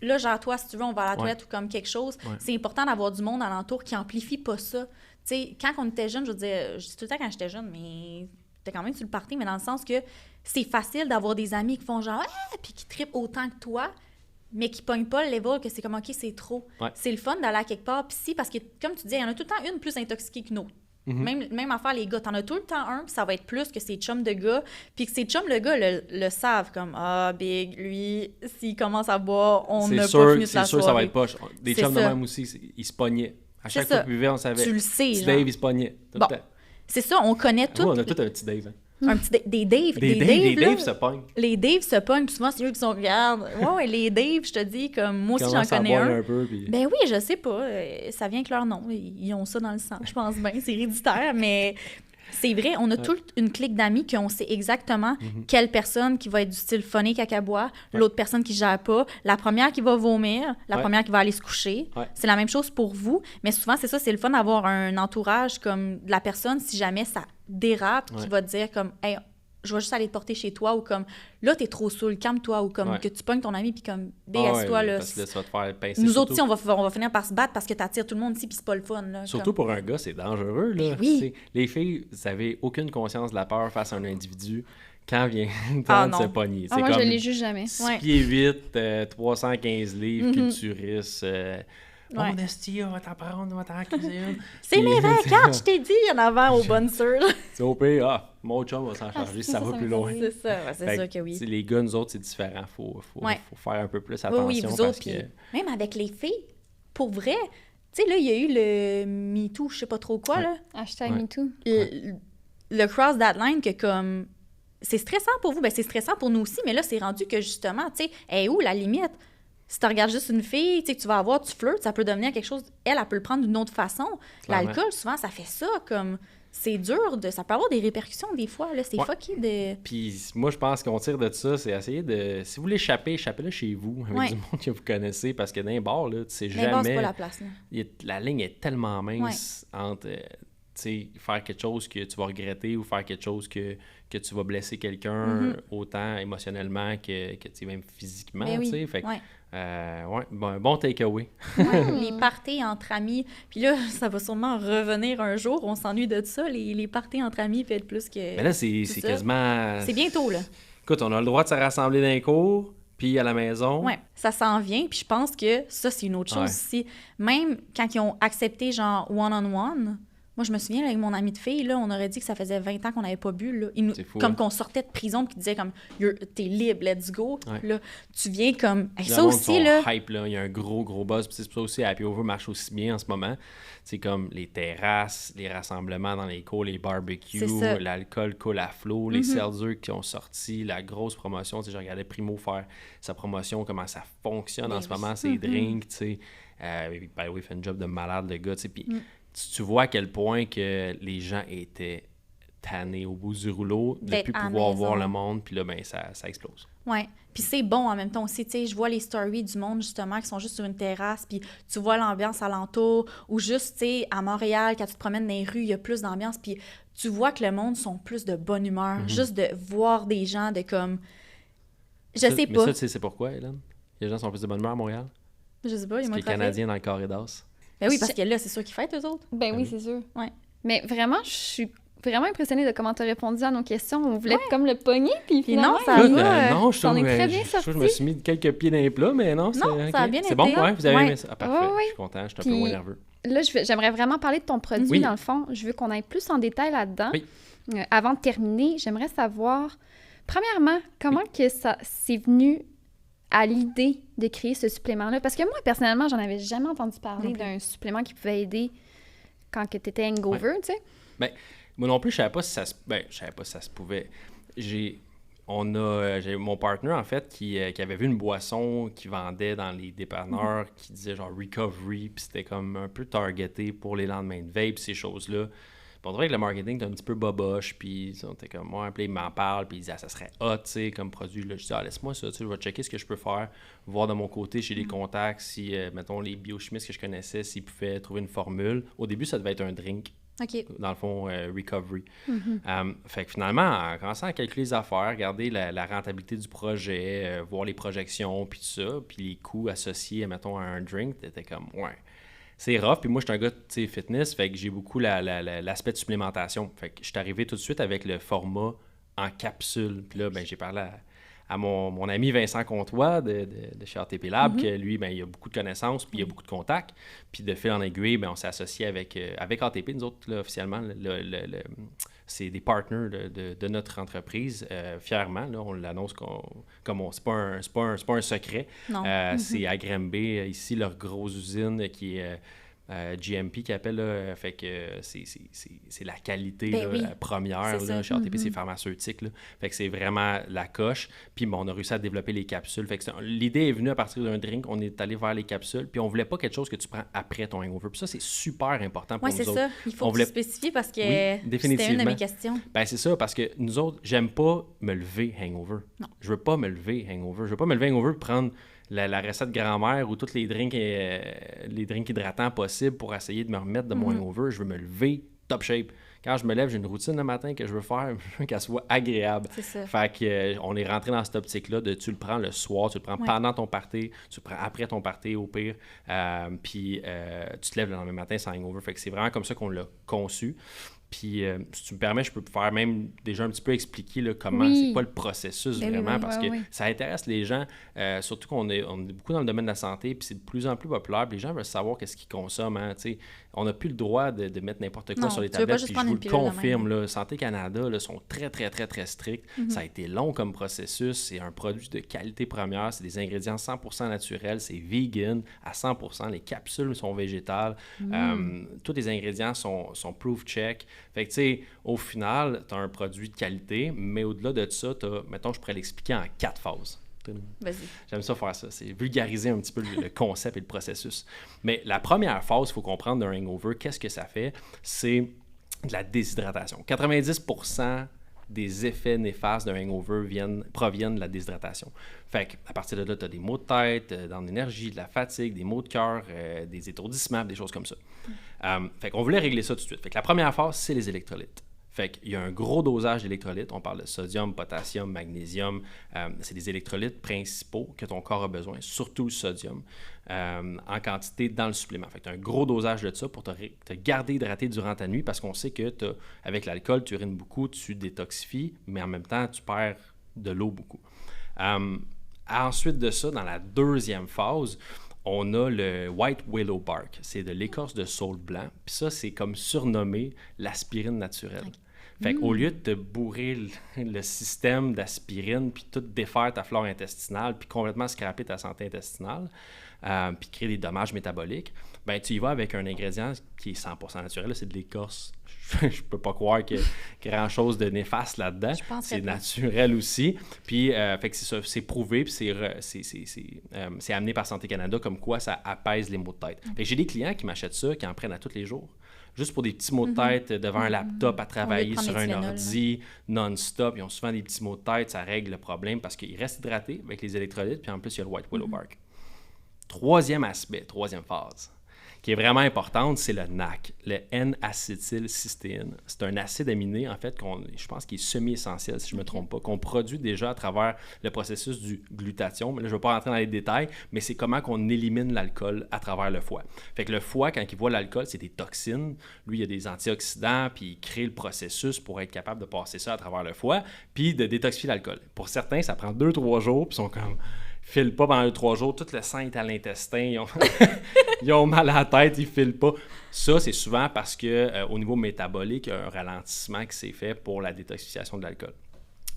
Speaker 2: là, genre toi, si tu veux, on va à la toilette » ou comme quelque chose. C'est important d'avoir du monde alentour qui amplifie pas ça. Tu sais, quand on était jeune, je veux dire, je dis tout le temps quand j'étais jeune, mais t'es quand même sur le party, mais dans le sens que c'est facile d'avoir des amis qui font genre « Ah! » puis qui trippent autant que toi, mais qui pognent pas le level, que c'est comme « OK, c'est trop. C'est le fun d'aller à quelque part. Puis si, parce que, comme tu dis, il y en a tout le temps une plus intoxiquée qu'une autre. Même affaire, les gars, t'en as tout le temps un, puis ça va être plus que ces chums de gars, puis que ces chums de gars le savent, comme « Ah, Big, lui, s'il commence à boire, on n'a pas fini de la soirée. »
Speaker 3: C'est sûr, ça va être poche. Des chums de même aussi, ils se pognaient. À chaque fois qu'ils buvaient, on savait.
Speaker 2: Tu le sais,
Speaker 3: genre. Dave, il se pognait.
Speaker 2: Bon, c'est ça, on connaît tout.
Speaker 3: On a tout un petit Dave. Hein.
Speaker 2: Un petit des Dave.
Speaker 3: Des
Speaker 2: là,
Speaker 3: Dave se pognent.
Speaker 2: Les Dave se pognent, puis souvent, c'est eux qui sont regarde. Ouais, les Dave, je te dis, comme moi aussi, j'en connais un.
Speaker 3: Peu, puis...
Speaker 2: Ben oui, je sais pas. Ça vient avec leur nom. Ils ont ça dans le sang, je pense bien. C'est héréditaire, mais c'est vrai, on a toute une clique d'amis qu'on sait exactement quelle personne qui va être du style funny cacabois, l'autre personne qui gère pas, la première qui va vomir, la première qui va aller se coucher. C'est la même chose pour vous, mais souvent, c'est ça, c'est le fun d'avoir un entourage comme de la personne, si jamais ça dérape, qui va te dire comme « Hey, je vais juste aller te porter chez toi » ou comme « Là, t'es trop saoul, calme-toi » ou comme que tu pognes ton ami puis comme « Dégasse-toi, là. »
Speaker 3: Parce que là, ça va te faire pincer.
Speaker 2: Nous autres, on va finir par se battre parce que t'attires tout le monde ici puis c'est pas le fun, là.
Speaker 3: Surtout pour un gars, c'est dangereux, là.
Speaker 2: Oui.
Speaker 3: Les filles, vous n'avez aucune conscience de la peur face à un individu quand vient le temps de se pogner.
Speaker 1: Ah, moi, je les juge jamais.
Speaker 3: 6 pieds 8, 315 livres, culturiste... Bon, Nestie, on va t'en prendre, on va t'en accuser une.
Speaker 2: C'est mes 24, je t'ai dit, en avant aux bonnes sœurs.
Speaker 3: C'est au pire, mon chum va s'en charger si ça va plus loin.
Speaker 2: C'est ça, c'est sûr que oui.
Speaker 3: Les gars, nous autres, c'est différent. Faut faire un peu plus attention.
Speaker 2: Oui, vous autres, même avec les filles, pour vrai, tu sais, là, il y a eu le MeToo, je sais pas trop quoi, là.
Speaker 1: Hashtag MeToo.
Speaker 2: Le cross that line que comme... C'est stressant pour vous, ben c'est stressant pour nous aussi, mais là, c'est rendu que justement, tu sais, est où la limite? Si tu regardes juste une fille, tu sais, que tu vas avoir, tu flirtes, ça peut devenir quelque chose... Elle peut le prendre d'une autre façon.
Speaker 3: Clairement.
Speaker 2: L'alcool, souvent, ça fait ça, comme... C'est dur, ça peut avoir des répercussions des fois, là. C'est fucké de...
Speaker 3: Puis moi, je pense qu'on tire de ça, c'est essayer de... Si vous voulez échappez-le chez vous, avec du monde que vous connaissez, parce que dans les bars, là, tu sais jamais...
Speaker 2: Dans les bars, c'est pas la place, là.
Speaker 3: La ligne est tellement mince entre... tu sais, faire quelque chose que tu vas regretter ou faire quelque chose que tu vas blesser quelqu'un autant émotionnellement que tu sais, même physiquement, tu sais. Fait bon take-away.
Speaker 2: Les parties entre amis. Puis là, ça va sûrement revenir un jour. On s'ennuie de ça. Les parties entre amis peut être plus que...
Speaker 3: Mais là, c'est quasiment...
Speaker 2: C'est bientôt, là.
Speaker 3: Écoute, on a le droit de se rassembler dans les cours, puis à la maison.
Speaker 2: Oui, ça s'en vient. Puis je pense que ça, c'est une autre chose aussi. Même quand ils ont accepté, genre, one-on-one... Moi, je me souviens, là, avec mon ami de fille, là, on aurait dit que ça faisait 20 ans qu'on n'avait pas bu. Là.
Speaker 3: C'est fou,
Speaker 2: comme qu'on sortait de prison et qu'ils disaient comme « T'es libre, let's go Là, tu viens comme... ça aussi, là...
Speaker 3: hype, là, il y a un gros buzz. Puis c'est pour ça aussi, Happy Over marche aussi bien en ce moment. C'est comme les terrasses, les rassemblements dans les cours, les barbecues, l'alcool coule à flot, les seltzers qui ont sorti, la grosse promotion. Tu sais, je regardais Primo faire sa promotion, comment ça fonctionne en ce moment, ses drinks, tu sais. By the way, il fait un job de malade, le gars, tu sais. Puis tu vois à quel point que les gens étaient tannés au bout du rouleau de ne plus pouvoir voir le monde, puis là, ben ça explose.
Speaker 2: Oui, puis c'est bon en même temps aussi, tu sais, je vois les stories du monde, justement, qui sont juste sur une terrasse, puis tu vois l'ambiance alentour, ou juste, tu sais, à Montréal, quand tu te promènes dans les rues, il y a plus d'ambiance, puis tu vois que le monde sont plus de bonne humeur, juste de voir des gens de comme... Je sais pas.
Speaker 3: Mais ça, tu sais, c'est pourquoi, Hélène? Les gens sont plus de bonne humeur à Montréal?
Speaker 2: Je sais pas, il y a moins de
Speaker 3: trafic. Les Canadiens dans le corridor.
Speaker 2: Ben oui, parce que là, c'est sûr qu'ils fêtent, eux autres.
Speaker 1: Ben oui, c'est sûr.
Speaker 2: Ouais.
Speaker 1: Mais vraiment, je suis vraiment impressionnée de comment tu as répondu à nos questions. On voulait comme le pogner, puis finalement,
Speaker 2: non, ça va.
Speaker 3: Non,
Speaker 1: t'en es très bien sorti.
Speaker 3: Je me suis mis quelques pieds dans les plats, mais non,
Speaker 2: ça a bien été.
Speaker 3: C'est bon, ouais, vous avez aimé ça. Ah, parfait,
Speaker 1: ouais.
Speaker 3: Je suis content, je suis un peu moins nerveux.
Speaker 1: Là, j'aimerais vraiment parler de ton produit, dans le fond. Je veux qu'on aille plus en détail là-dedans.
Speaker 3: Oui.
Speaker 1: Avant de terminer, j'aimerais savoir, premièrement, comment que ça c'est venu à l'idée de créer ce supplément-là? Parce que moi, personnellement, j'en avais jamais entendu parler d'un supplément qui pouvait aider quand tu étais hangover, tu sais.
Speaker 3: Ben, moi non plus, je savais pas si ça se pouvait. J'ai mon partner, en fait, qui avait vu une boisson qui vendait dans les dépanneurs qui disait genre recovery, puis c'était comme un peu targeté pour les lendemains de veille, puis ces choses-là. Puis on dirait que le marketing était un petit peu boboche, puis on était comme, moi, puis il m'en parle, puis il disait, ça serait hot, tu sais, comme produit. Là, je dis, laisse-moi ça, tu sais, je vais checker ce que je peux faire, voir de mon côté, j'ai des contacts, si, mettons, les biochimistes que je connaissais, s'ils pouvaient trouver une formule. Au début, ça devait être un drink.
Speaker 2: OK.
Speaker 3: Dans le fond, recovery. Fait que finalement, en commençant à calculer les affaires, regarder la rentabilité du projet, voir les projections, puis tout ça, puis les coûts associés, mettons, à un drink, t'étais comme, ouais. C'est rough, puis moi, je suis un gars, tu sais, fitness, fait que j'ai beaucoup l'aspect de supplémentation. Fait que je suis arrivé tout de suite avec le format en capsule. Puis là, ben, j'ai parlé à mon ami Vincent Comtois de chez ATP Lab, que lui, ben, il a beaucoup de connaissances, puis il a beaucoup de contacts. Puis de fil en aiguille, ben, on s'est associé avec ATP, nous autres, là, officiellement. C'est des partners de notre entreprise, fièrement. Là, on l'annonce c'est pas un secret.
Speaker 2: Non.
Speaker 3: C'est à Granby, ici, leur grosse usine qui est GMP qui appelle, là, fait que c'est la qualité
Speaker 2: Ben
Speaker 3: là,
Speaker 2: oui,
Speaker 3: première
Speaker 2: c'est
Speaker 3: là,
Speaker 2: ça.
Speaker 3: chez ATP, c'est pharmaceutique. Là. Fait que c'est vraiment la coche. Puis bon, on a réussi à développer les capsules. Fait que l'idée est venue à partir d'un drink. On est allé vers les capsules. Puis on voulait pas quelque chose que tu prends après ton hangover. Puis ça, c'est super important pour
Speaker 2: Oui,
Speaker 3: nous
Speaker 2: c'est
Speaker 3: autres.
Speaker 2: ça. Il faut
Speaker 3: On
Speaker 2: que
Speaker 3: voulait-
Speaker 2: tu spécifies parce que
Speaker 3: Oui,
Speaker 2: c'était une
Speaker 3: définitivement.
Speaker 2: de mes questions.
Speaker 3: Ben c'est ça, parce que nous autres, j'aime pas me lever hangover.
Speaker 2: Non.
Speaker 3: Je veux pas me lever hangover. Je veux pas me lever hangover pour prendre la recette grand-mère ou tous les drinks hydratants possibles pour essayer de me remettre de mon hangover. Je veux me lever top shape. Quand je me lève, j'ai une routine le matin que je veux faire, je veux qu'elle soit agréable.
Speaker 2: C'est ça.
Speaker 3: Fait que, on est rentré dans cette optique-là de tu le prends le soir, tu le prends pendant ton party, tu le prends après ton party au pire, puis tu te lèves le lendemain matin sans hangover. Fait que c'est vraiment comme ça qu'on l'a conçu. Puis, si tu me permets, je peux faire même déjà un petit peu expliquer là, comment, c'est quoi le processus
Speaker 1: Ben oui,
Speaker 3: vraiment,
Speaker 1: oui,
Speaker 3: parce
Speaker 1: oui,
Speaker 3: que
Speaker 1: oui.
Speaker 3: ça intéresse les gens, surtout qu'on est beaucoup dans le domaine de la santé, puis c'est de plus en plus populaire, puis les gens veulent savoir qu'est-ce qu'ils consomment. Hein, tu sais. On n'a plus le droit de mettre n'importe quoi
Speaker 2: Non,
Speaker 3: sur les
Speaker 2: tu veux pas
Speaker 3: tablettes,
Speaker 2: juste
Speaker 3: puis je
Speaker 2: prendre
Speaker 3: vous
Speaker 2: une
Speaker 3: le
Speaker 2: pilule de même.
Speaker 3: confirme, là, Santé Canada là, sont très, très, très, très stricts. Ça a été long comme processus, c'est un produit de qualité première, c'est des ingrédients 100% naturels, c'est vegan à 100%, les capsules sont végétales, tous les ingrédients sont proof check. Fait que, tu sais, au final, tu as un produit de qualité, mais au-delà de ça, mettons, je pourrais l'expliquer en 4 phases.
Speaker 2: Vas-y.
Speaker 3: J'aime ça faire ça. C'est vulgariser un petit peu le concept et le processus. Mais la première phase, il faut comprendre d'un hangover, qu'est-ce que ça fait? C'est de la déshydratation. 90% des effets néfastes d'un hangover proviennent de la déshydratation. Fait qu'à partir de là, tu as des maux de tête, dans l'énergie, de la fatigue, des maux de cœur, des étourdissements, des choses comme ça. Fait qu'on voulait régler ça tout de suite. Fait que la première phase, c'est les électrolytes. Fait qu'il y a un gros dosage d'électrolytes. On parle de sodium, potassium, magnésium. C'est des électrolytes principaux que ton corps a besoin, surtout le sodium, en quantité dans le supplément. Fait que tu as un gros dosage de ça pour te garder hydraté durant ta nuit parce qu'on sait que avec l'alcool, tu urines beaucoup, tu détoxifies, mais en même temps, tu perds de l'eau beaucoup. Ensuite de ça, dans la deuxième phase, on a le White Willow Bark. C'est de l'écorce de saule blanc. Puis ça, c'est comme surnommé l'aspirine naturelle. Okay. Fait qu'au lieu de te bourrer le système d'aspirine, puis tout défaire ta flore intestinale, puis complètement scraper ta santé intestinale, puis créer des dommages métaboliques, ben tu y vas avec un ingrédient qui est 100% naturel. Là, c'est de l'écorce. Je peux pas croire qu'il y a grand-chose de néfaste là-dedans. C'est naturel aussi. Puis, fait que c'est ça, c'est prouvé, puis c'est amené par Santé Canada comme quoi ça apaise les maux de tête. Fait que j'ai des clients qui m'achètent ça, qui en prennent à tous les jours. Juste pour des petits maux de tête devant un laptop à travailler sur un ordi non-stop. Ils ont souvent des petits maux de tête, ça règle le problème parce qu'ils restent hydratés avec les électrolytes, puis en plus, il y a le White Willow Bark. Troisième aspect, troisième phase, qui est vraiment importante, c'est le NAC, le N-acétylcystéine. C'est un acide aminé, en fait, je pense qu'il est semi-essentiel, si je ne me trompe pas, qu'on produit déjà à travers le processus du glutathion. Mais là, je ne vais pas rentrer dans les détails, mais c'est comment qu'on élimine l'alcool à travers le foie. Fait que le foie, quand il voit l'alcool, c'est des toxines. Lui, il y a des antioxydants, puis il crée le processus pour être capable de passer ça à travers le foie, puis de détoxifier l'alcool. Pour certains, ça prend 2-3 jours, puis ils sont comme... filent pas pendant 3 jours, tout le sang est à l'intestin, ils ont mal à la tête, ils filent pas. Ça, c'est souvent parce que au niveau métabolique, il y a un ralentissement qui s'est fait pour la détoxification de l'alcool.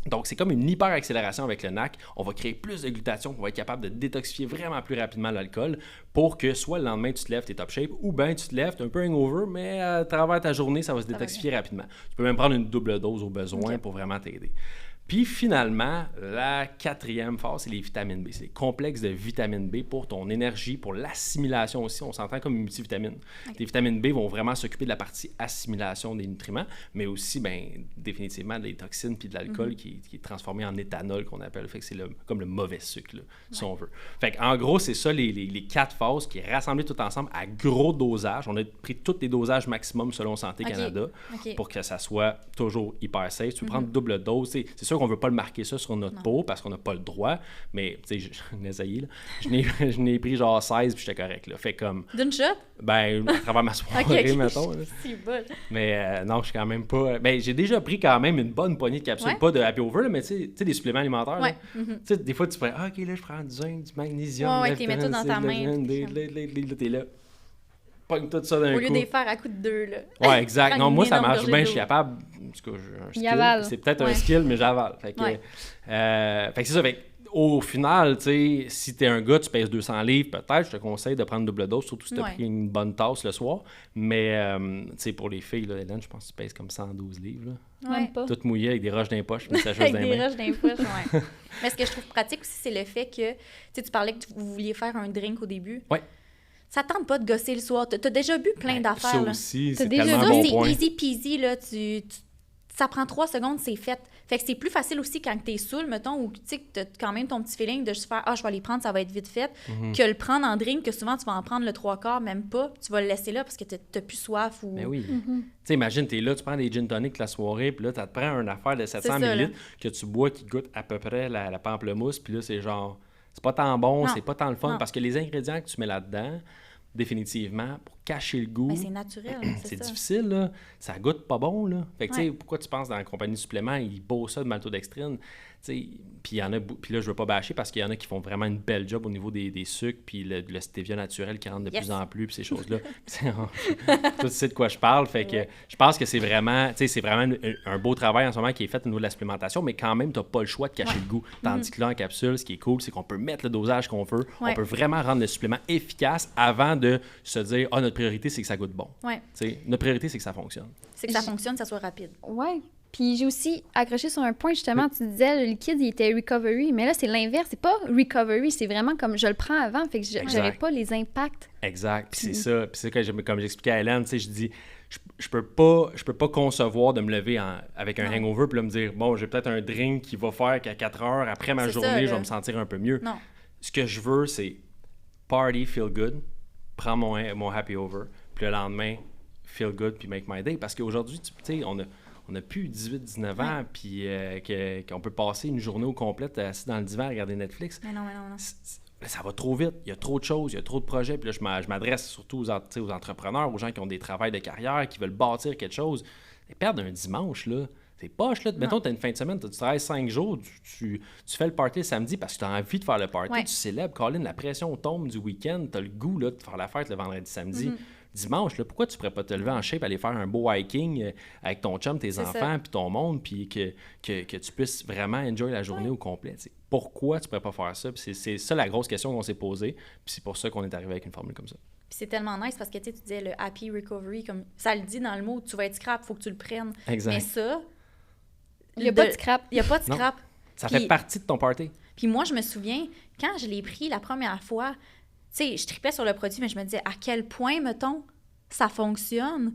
Speaker 3: Donc, c'est comme une hyper-accélération avec le NAC. On va créer plus de glutathion, on va être capable de détoxifier vraiment plus rapidement l'alcool pour que soit le lendemain, tu te lèves, tu es top shape, ou bien tu te lèves, tu es un peu hangover, mais à travers ta journée, ça va se détoxifier rapidement. Tu peux même prendre une double dose au besoin pour vraiment t'aider. Puis finalement, la quatrième phase, c'est les vitamines B. C'est les complexes de vitamine B pour ton énergie, pour l'assimilation aussi. On s'entend comme une multivitamine. Okay. Les vitamines B vont vraiment s'occuper de la partie assimilation des nutriments, mais aussi, bien, définitivement, des toxines puis de l'alcool qui est transformé en éthanol qu'on appelle. Fait que c'est comme le mauvais sucre, là, si on veut. Fait qu'en gros, c'est ça les 4 phases qui est rassemblées tout ensemble à gros dosage. On a pris tous les dosages maximum selon Santé Canada pour que ça soit toujours hyper safe. Tu peux prendre double dose. C'est sûr qu'on ne veut pas le marquer ça sur notre peau parce qu'on n'a pas le droit, mais tu sais, je n'ai pris genre 16 puis j'étais correct. Là. Fait comme...
Speaker 2: D'une shot?
Speaker 3: Ben, à travers ma soirée, mettons.
Speaker 2: C'est bon.
Speaker 3: Mais non, je suis quand même pas... Ben, j'ai déjà pris quand même une bonne poignée de capsules, pas de Happy Over, là, mais tu sais, des suppléments alimentaires.
Speaker 2: Ouais.
Speaker 3: Tu sais, des fois, tu fais, OK, là, je prends du zinc, du magnésium.
Speaker 2: Ouais, tu les mets tout dans ta main.
Speaker 3: Là, t'es là. Pogne tout ça d'un coup.
Speaker 2: Au lieu de les faire à coup de 2, là.
Speaker 3: Ouais, exact. Non, moi, ça marche bien. Je suis capable... En tout cas, j'ai un skill. C'est peut-être un skill, mais j'avale. Fait que c'est ça. Fait au final, tu sais, si t'es un gars, tu pèses 200 livres, peut-être, je te conseille de prendre double dose, surtout si t'as pris une bonne tasse le soir. Mais, tu sais, pour les filles, là, Hélène, je pense que tu pèses comme 112 livres. Là.
Speaker 1: Même pas.
Speaker 3: Toute mouillée avec des roches dans les poches, mais ça chose
Speaker 2: Avec
Speaker 3: dans les
Speaker 2: des
Speaker 3: mains.
Speaker 2: roches dans les poches, ouais. Mais ce que je trouve pratique aussi, c'est le fait que, tu sais, tu parlais que vous vouliez faire un drink au début.
Speaker 3: Ouais.
Speaker 2: Ça tente pas de gosser le soir. T'as déjà bu plein d'affaires,
Speaker 3: Ça
Speaker 2: là.
Speaker 3: aussi,
Speaker 1: T'as
Speaker 3: c'est
Speaker 1: déjà
Speaker 3: tellement
Speaker 2: Ça,
Speaker 3: un bon
Speaker 2: c'est
Speaker 3: point.
Speaker 2: easy peasy, là. Ça prend 3 secondes, c'est fait. Fait que c'est plus facile aussi quand t'es saoul, mettons, ou tu sais, que t'as quand même ton petit feeling de juste faire « Ah, je vais les prendre, ça va être vite fait que le prendre en drink, que souvent, tu vas en prendre le 3/4, même pas. Tu vas le laisser là parce que t'as plus soif ou...
Speaker 3: Mais oui. Tu sais, imagine, t'es là, tu prends des gin tonic la soirée, puis là, tu te prends une affaire de 700
Speaker 2: C'est ça,
Speaker 3: ml que tu bois qui goûte à peu près la pamplemousse, puis là, c'est genre, c'est pas tant bon,
Speaker 2: Non.
Speaker 3: c'est pas tant le fun,
Speaker 2: Non.
Speaker 3: parce que les ingrédients que tu mets là-dedans, définitivement, pour cacher le goût,
Speaker 2: Mais c'est naturel,
Speaker 3: c'est
Speaker 2: c'est ça.
Speaker 3: difficile, là. Ça goûte pas bon, là. Fait que, tu sais,
Speaker 2: Ouais.
Speaker 3: pourquoi tu penses dans la compagnie de suppléments, ils bossent ça de maltodextrine, tu sais, puis il y en a, puis là, je veux pas bâcher parce qu'il y en a qui font vraiment une belle job au niveau des sucres, puis le stevia naturel qui rentre de
Speaker 2: Yes.
Speaker 3: plus en plus, puis ces choses-là. Tu sais de quoi je parle, fait que je pense que c'est vraiment, tu sais, c'est vraiment un beau travail en ce moment qui est fait au niveau de la supplémentation, mais quand même, t'as pas le choix de cacher le goût. Tandis que là, en capsule, ce qui est cool, c'est qu'on peut mettre le dosage qu'on veut, on
Speaker 2: Ouais.
Speaker 3: peut vraiment rendre le supplément efficace avant de se dire, ah, notre priorité, c'est que ça goûte bon.
Speaker 2: Ouais.
Speaker 3: Tu sais, notre priorité, c'est que ça fonctionne.
Speaker 2: C'est que ça fonctionne, que ça soit rapide.
Speaker 1: Ouais. Puis j'ai aussi accroché sur un point, justement, tu disais, le liquide, il était recovery, mais là, c'est l'inverse, c'est pas recovery, c'est vraiment comme je le prends avant, fait que j'aurais pas les impacts.
Speaker 3: Exact. Puis c'est ça. Puis c'est ça, comme j'expliquais à Hélène, tu sais, je dis, je peux pas concevoir de me lever avec un hangover puis là me dire, bon, j'ai peut-être un drink qui va faire qu'à 4 heures après ma
Speaker 2: C'est
Speaker 3: journée,
Speaker 2: ça,
Speaker 3: je
Speaker 2: là.
Speaker 3: vais me sentir un peu mieux.
Speaker 2: Non.
Speaker 3: Ce que je veux, c'est party, feel good, prends mon happy over, puis le lendemain, feel good, puis make my day. Parce qu'aujourd'hui, tu sais, on a plus 18-19 ans, puis qu'on peut passer une journée au complète assis dans le divan à regarder Netflix.
Speaker 2: Mais non.
Speaker 3: Ça va trop vite, il y a trop de choses, il y a trop de projets. Puis là, je m'adresse surtout aux entrepreneurs, aux gens qui ont des travails de carrière, qui veulent bâtir quelque chose. Et perdre un dimanche, là, c'est poche. Là. Mettons, tu as une fin de semaine, tu travailles 5 jours, tu fais le party le samedi parce que tu as envie de faire le party,
Speaker 2: Ouais.
Speaker 3: tu célèbres. Colin, la pression tombe du week-end, tu as le goût là, de faire la fête le vendredi, samedi. Dimanche, là, pourquoi tu pourrais pas te lever en shape, aller faire un beau hiking avec ton chum, tes
Speaker 2: C'est
Speaker 3: enfants,
Speaker 2: ça.
Speaker 3: puis ton monde, puis que tu puisses vraiment enjoy la journée au complet. T'sais. Pourquoi tu pourrais pas faire ça? Puis c'est ça la grosse question qu'on s'est posée, puis c'est pour ça qu'on est arrivé avec une formule comme ça.
Speaker 2: Puis c'est tellement nice parce que tu disais le happy recovery, comme ça le dit dans le mot, tu vas être scrap, faut que tu le prennes.
Speaker 3: Exact.
Speaker 2: Mais ça,
Speaker 1: Il y a pas de scrap.
Speaker 2: Il n'y a pas de
Speaker 3: Non.
Speaker 2: scrap.
Speaker 3: Ça
Speaker 2: Puis-
Speaker 3: fait partie de ton party.
Speaker 2: Puis moi, je me souviens, quand je l'ai pris la première fois, tu sais, je tripais sur le produit, mais je me disais à quel point, mettons, ça fonctionne.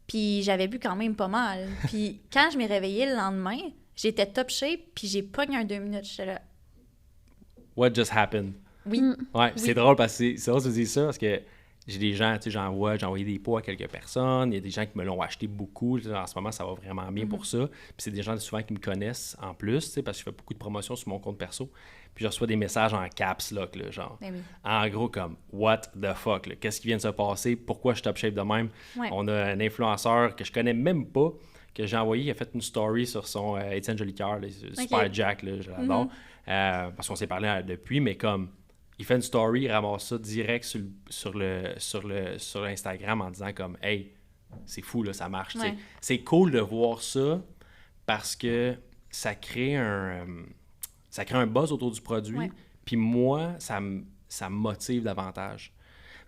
Speaker 2: Puis j'avais bu quand même pas mal. Puis quand je m'ai réveillée le lendemain, j'étais top shape, puis j'ai pogné un 2 minutes. J'étais là,
Speaker 3: What just happened?
Speaker 2: oui.
Speaker 3: Ouais, c'est drôle parce que c'est drôle que tu dis ça parce que j'ai des gens, tu sais, j'ai envoyé des pots à quelques personnes, il y a des gens qui me l'ont acheté beaucoup. En ce moment, ça va vraiment bien pour ça. Puis c'est des gens souvent qui me connaissent en plus, tu sais, parce que je fais beaucoup de promotions sur mon compte perso. Puis je reçois des messages en caps lock, là, genre.
Speaker 2: Ben oui.
Speaker 3: En gros, comme what the fuck, là, qu'est-ce qui vient de se passer? Pourquoi je suis top shape de même?
Speaker 2: Ouais.
Speaker 3: On a un influenceur que je connais même pas, que j'ai envoyé, il a fait une story sur son Étienne Jolicoeur, là, super Jack, là, je l'adore. Parce qu'on s'est parlé depuis, mais comme il fait une story, il ramasse ça direct sur Instagram en disant comme hey, c'est fou là, ça marche. tu sais.
Speaker 2: Ouais.
Speaker 3: C'est cool de voir ça parce que ça crée un buzz autour du produit.
Speaker 2: Ouais.
Speaker 3: Puis moi, ça me motive davantage.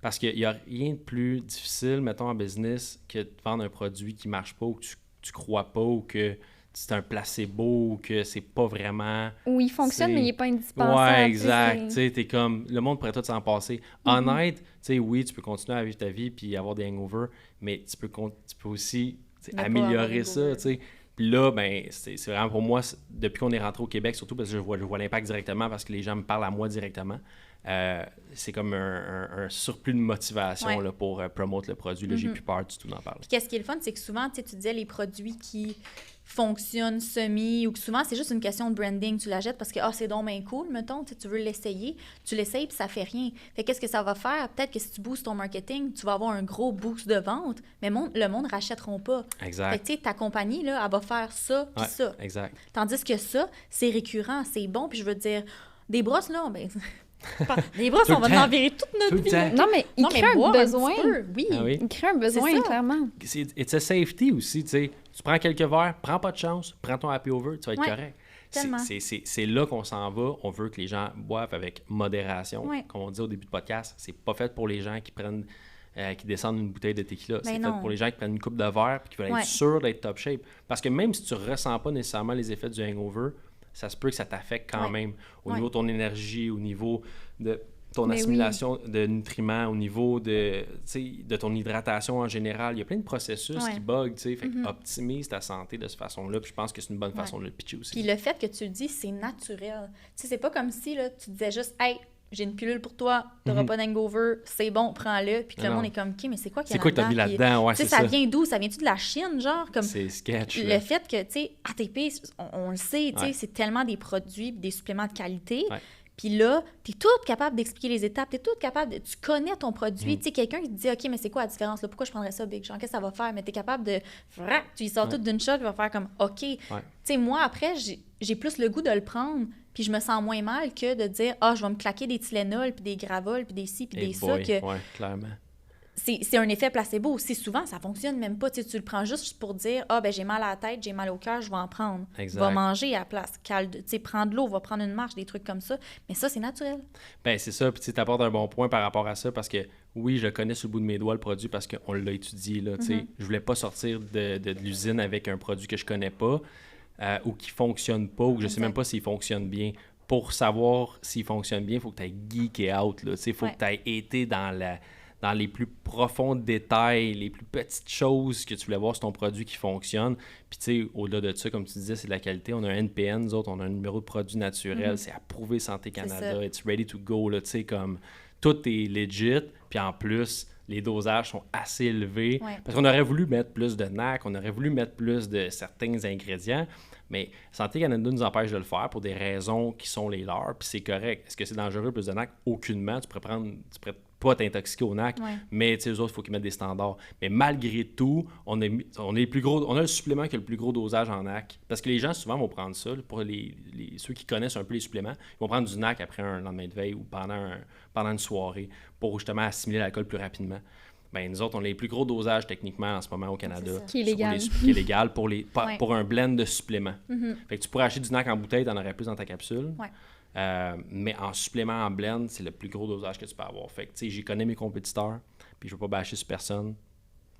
Speaker 3: Parce qu'il n'y a rien de plus difficile, mettons, en business, que de vendre un produit qui ne marche pas ou que tu crois pas ou que c'est un placebo ou que c'est pas vraiment...
Speaker 1: Ou il fonctionne,
Speaker 3: C'est-
Speaker 1: mais il n'est pas indispensable.
Speaker 3: Ouais,
Speaker 1: tu sais,
Speaker 3: exact. Tu
Speaker 1: c'est-
Speaker 3: sais, t'es comme... Le monde pourrait tout s'en passer. Honnête, tu sais, oui, tu peux continuer à vivre ta vie puis avoir des hangovers, mais tu peux aussi tu sais,
Speaker 2: Ne pas avoir
Speaker 3: améliorer
Speaker 2: des
Speaker 3: ça,
Speaker 2: hangovers.
Speaker 3: tu sais. Puis là, ben, c'est vraiment pour moi, depuis qu'on est rentré au Québec, surtout parce que je vois l'impact directement parce que les gens me parlent à moi directement, c'est comme un surplus de motivation
Speaker 2: Ouais.
Speaker 3: là, pour promouvoir le produit. Là, j'ai plus peur du tout d'en parler.
Speaker 2: Puis qu'est-ce qui est le fun, c'est que souvent, tu sais, tu disais les produits qui fonctionnent semi ou que souvent, c'est juste une question de branding. Tu la jettes parce que c'est donc bien cool, mettons, tu veux l'essayer. Tu l'essayes puis ça fait rien. Fait qu'est-ce que ça va faire? Peut-être que si tu boostes ton marketing, tu vas avoir un gros boost de vente, mais le monde ne rachèteront pas. Fait
Speaker 3: Exact.
Speaker 2: que, tu sais, ta compagnie, là, elle va faire ça puis
Speaker 3: Ouais,
Speaker 2: ça.
Speaker 3: exact.
Speaker 2: Tandis que ça, c'est récurrent, c'est bon. Puis je veux dire, des brosses, là, ben... des brosses,
Speaker 3: Tout
Speaker 2: on va
Speaker 3: le temps.
Speaker 2: en virer toute notre
Speaker 3: Tout le
Speaker 2: vie.
Speaker 3: temps.
Speaker 1: Non, mais il
Speaker 2: Non,
Speaker 1: crée
Speaker 2: mais
Speaker 1: un
Speaker 2: boire
Speaker 1: besoin.
Speaker 2: petit peu, oui.
Speaker 3: Ah oui.
Speaker 1: Il crée un besoin,
Speaker 2: ça.
Speaker 1: clairement.
Speaker 3: It's a safety aussi, tu sais. Tu prends quelques verres, prends pas de chance, prends ton happy over, tu vas être
Speaker 2: Ouais.
Speaker 3: correct.
Speaker 2: Tellement.
Speaker 3: C'est là qu'on s'en va. On veut que les gens boivent avec modération.
Speaker 2: Ouais.
Speaker 3: Comme on dit au début de podcast, c'est pas fait pour les gens qui prennent qui descendent une bouteille de tequila.
Speaker 2: Ben
Speaker 3: c'est
Speaker 2: non.
Speaker 3: fait pour les gens qui prennent une coupe de verre et qui veulent
Speaker 2: Ouais.
Speaker 3: être sûrs d'être top shape. Parce que même si tu ressens pas nécessairement les effets du hangover, ça se peut que ça t'affecte quand
Speaker 2: Ouais.
Speaker 3: même au
Speaker 2: Ouais.
Speaker 3: niveau de ton énergie, au niveau de ton
Speaker 1: Mais
Speaker 3: assimilation de nutriments, au niveau de ton hydratation en général. Il y a plein de processus
Speaker 2: Ouais.
Speaker 3: qui bug, tu sais. Fait que optimise ta santé de cette façon-là. Puis je pense que c'est une bonne façon de le pitcher aussi.
Speaker 2: Puis le fait que tu le dis, c'est naturel. Tu sais, c'est pas comme si là, tu disais juste « Hey, j'ai une pilule pour toi, t'auras pas d'hangover, c'est bon, prends-le. » Puis que le
Speaker 3: Non.
Speaker 2: monde est comme « OK, mais c'est quoi qu'il y
Speaker 3: C'est
Speaker 2: a
Speaker 3: quoi que t'as mis
Speaker 2: là-dedans?
Speaker 3: là-dedans? Ouais,
Speaker 2: Puis, tu
Speaker 3: c'est
Speaker 2: sais,
Speaker 3: ça.
Speaker 2: ça vient d'où? Ça vient-tu de la Chine, genre? Comme
Speaker 3: C'est sketch.
Speaker 2: le
Speaker 3: là.
Speaker 2: fait que, tu sais, ATP, on le sait, tu sais,
Speaker 3: Ouais.
Speaker 2: c'est tellement des produits, des suppléments de qualité.
Speaker 3: Ouais.
Speaker 2: Puis là, tu es toute capable d'expliquer les étapes, tu es toute capable, tu connais ton produit. Tu sais, quelqu'un qui te dit, OK, mais c'est quoi la différence? Là? Pourquoi je prendrais ça, Big? Genre, qu'est-ce que ça va faire? Mais tu es capable de. Tu y sors tout d'une shot, il va faire comme, OK. Tu sais, moi, après, j'ai plus le goût de le prendre, puis je me sens moins mal que de dire, je vais me claquer des Tylenol, puis des Gravol, puis des ci, puis des ça. Que
Speaker 3: Ouais, clairement.
Speaker 2: c'est un effet placebo. C'est souvent, ça fonctionne même pas. Tu sais, tu le prends juste pour dire, ben j'ai mal à la tête, j'ai mal au cœur, je vais en prendre.
Speaker 3: Exact.
Speaker 2: Va manger à la place. Tu sais, prends de l'eau, va prendre une marche, des trucs comme ça. Mais ça, c'est naturel.
Speaker 3: Ben c'est ça, puis tu apportes un bon point par rapport à ça, parce que oui, je le connais sur le bout de mes doigts, le produit, parce qu'on l'a étudié, là, tu sais. Je voulais pas sortir de l'usine avec un produit que je connais pas, ou qui fonctionne pas, ou que je sais même pas s'il fonctionne bien. Pour savoir s'il fonctionne bien, il faut que tu aies geeké out, là, tu sais, il faut que tu aies été dans les plus profonds détails, les plus petites choses que tu voulais voir sur ton produit qui fonctionne. Puis, tu sais, au-delà de ça, comme tu disais, c'est de la qualité. On a un NPN, nous autres, on a un numéro de produit naturel. C'est approuvé Santé Canada. It's ready to go, là, tu sais, comme tout est legit. Puis en plus, les dosages sont assez élevés.
Speaker 2: Ouais.
Speaker 3: Parce qu'on aurait voulu mettre plus de NAC, on aurait voulu mettre plus de certains ingrédients. Mais Santé Canada nous empêche de le faire pour des raisons qui sont les leurs. Puis c'est correct. Est-ce que c'est dangereux plus de NAC? Aucunement. Tu pourrais pas t'intoxiquer au NAC, mais eux autres, il faut qu'ils mettent des standards. Mais malgré tout, on a le supplément qui a le plus gros dosage en NAC. Parce que les gens, souvent, vont prendre ça. Pour ceux qui connaissent un peu les suppléments, ils vont prendre du NAC après un lendemain de veille ou pendant une soirée pour justement assimiler l'alcool plus rapidement. Ben, nous autres, on a les plus gros dosages techniquement en ce moment au Canada.
Speaker 1: Qui est légal.
Speaker 3: Qui est légal pour un blend de suppléments. Fait que tu pourrais acheter du NAC en bouteille, tu en aurais plus dans ta capsule.
Speaker 2: Ouais.
Speaker 3: Mais en supplément, en blend, c'est le plus gros dosage que tu peux avoir. Fait que, tu sais, j'y connais mes compétiteurs, puis je veux pas bâcher sur personne,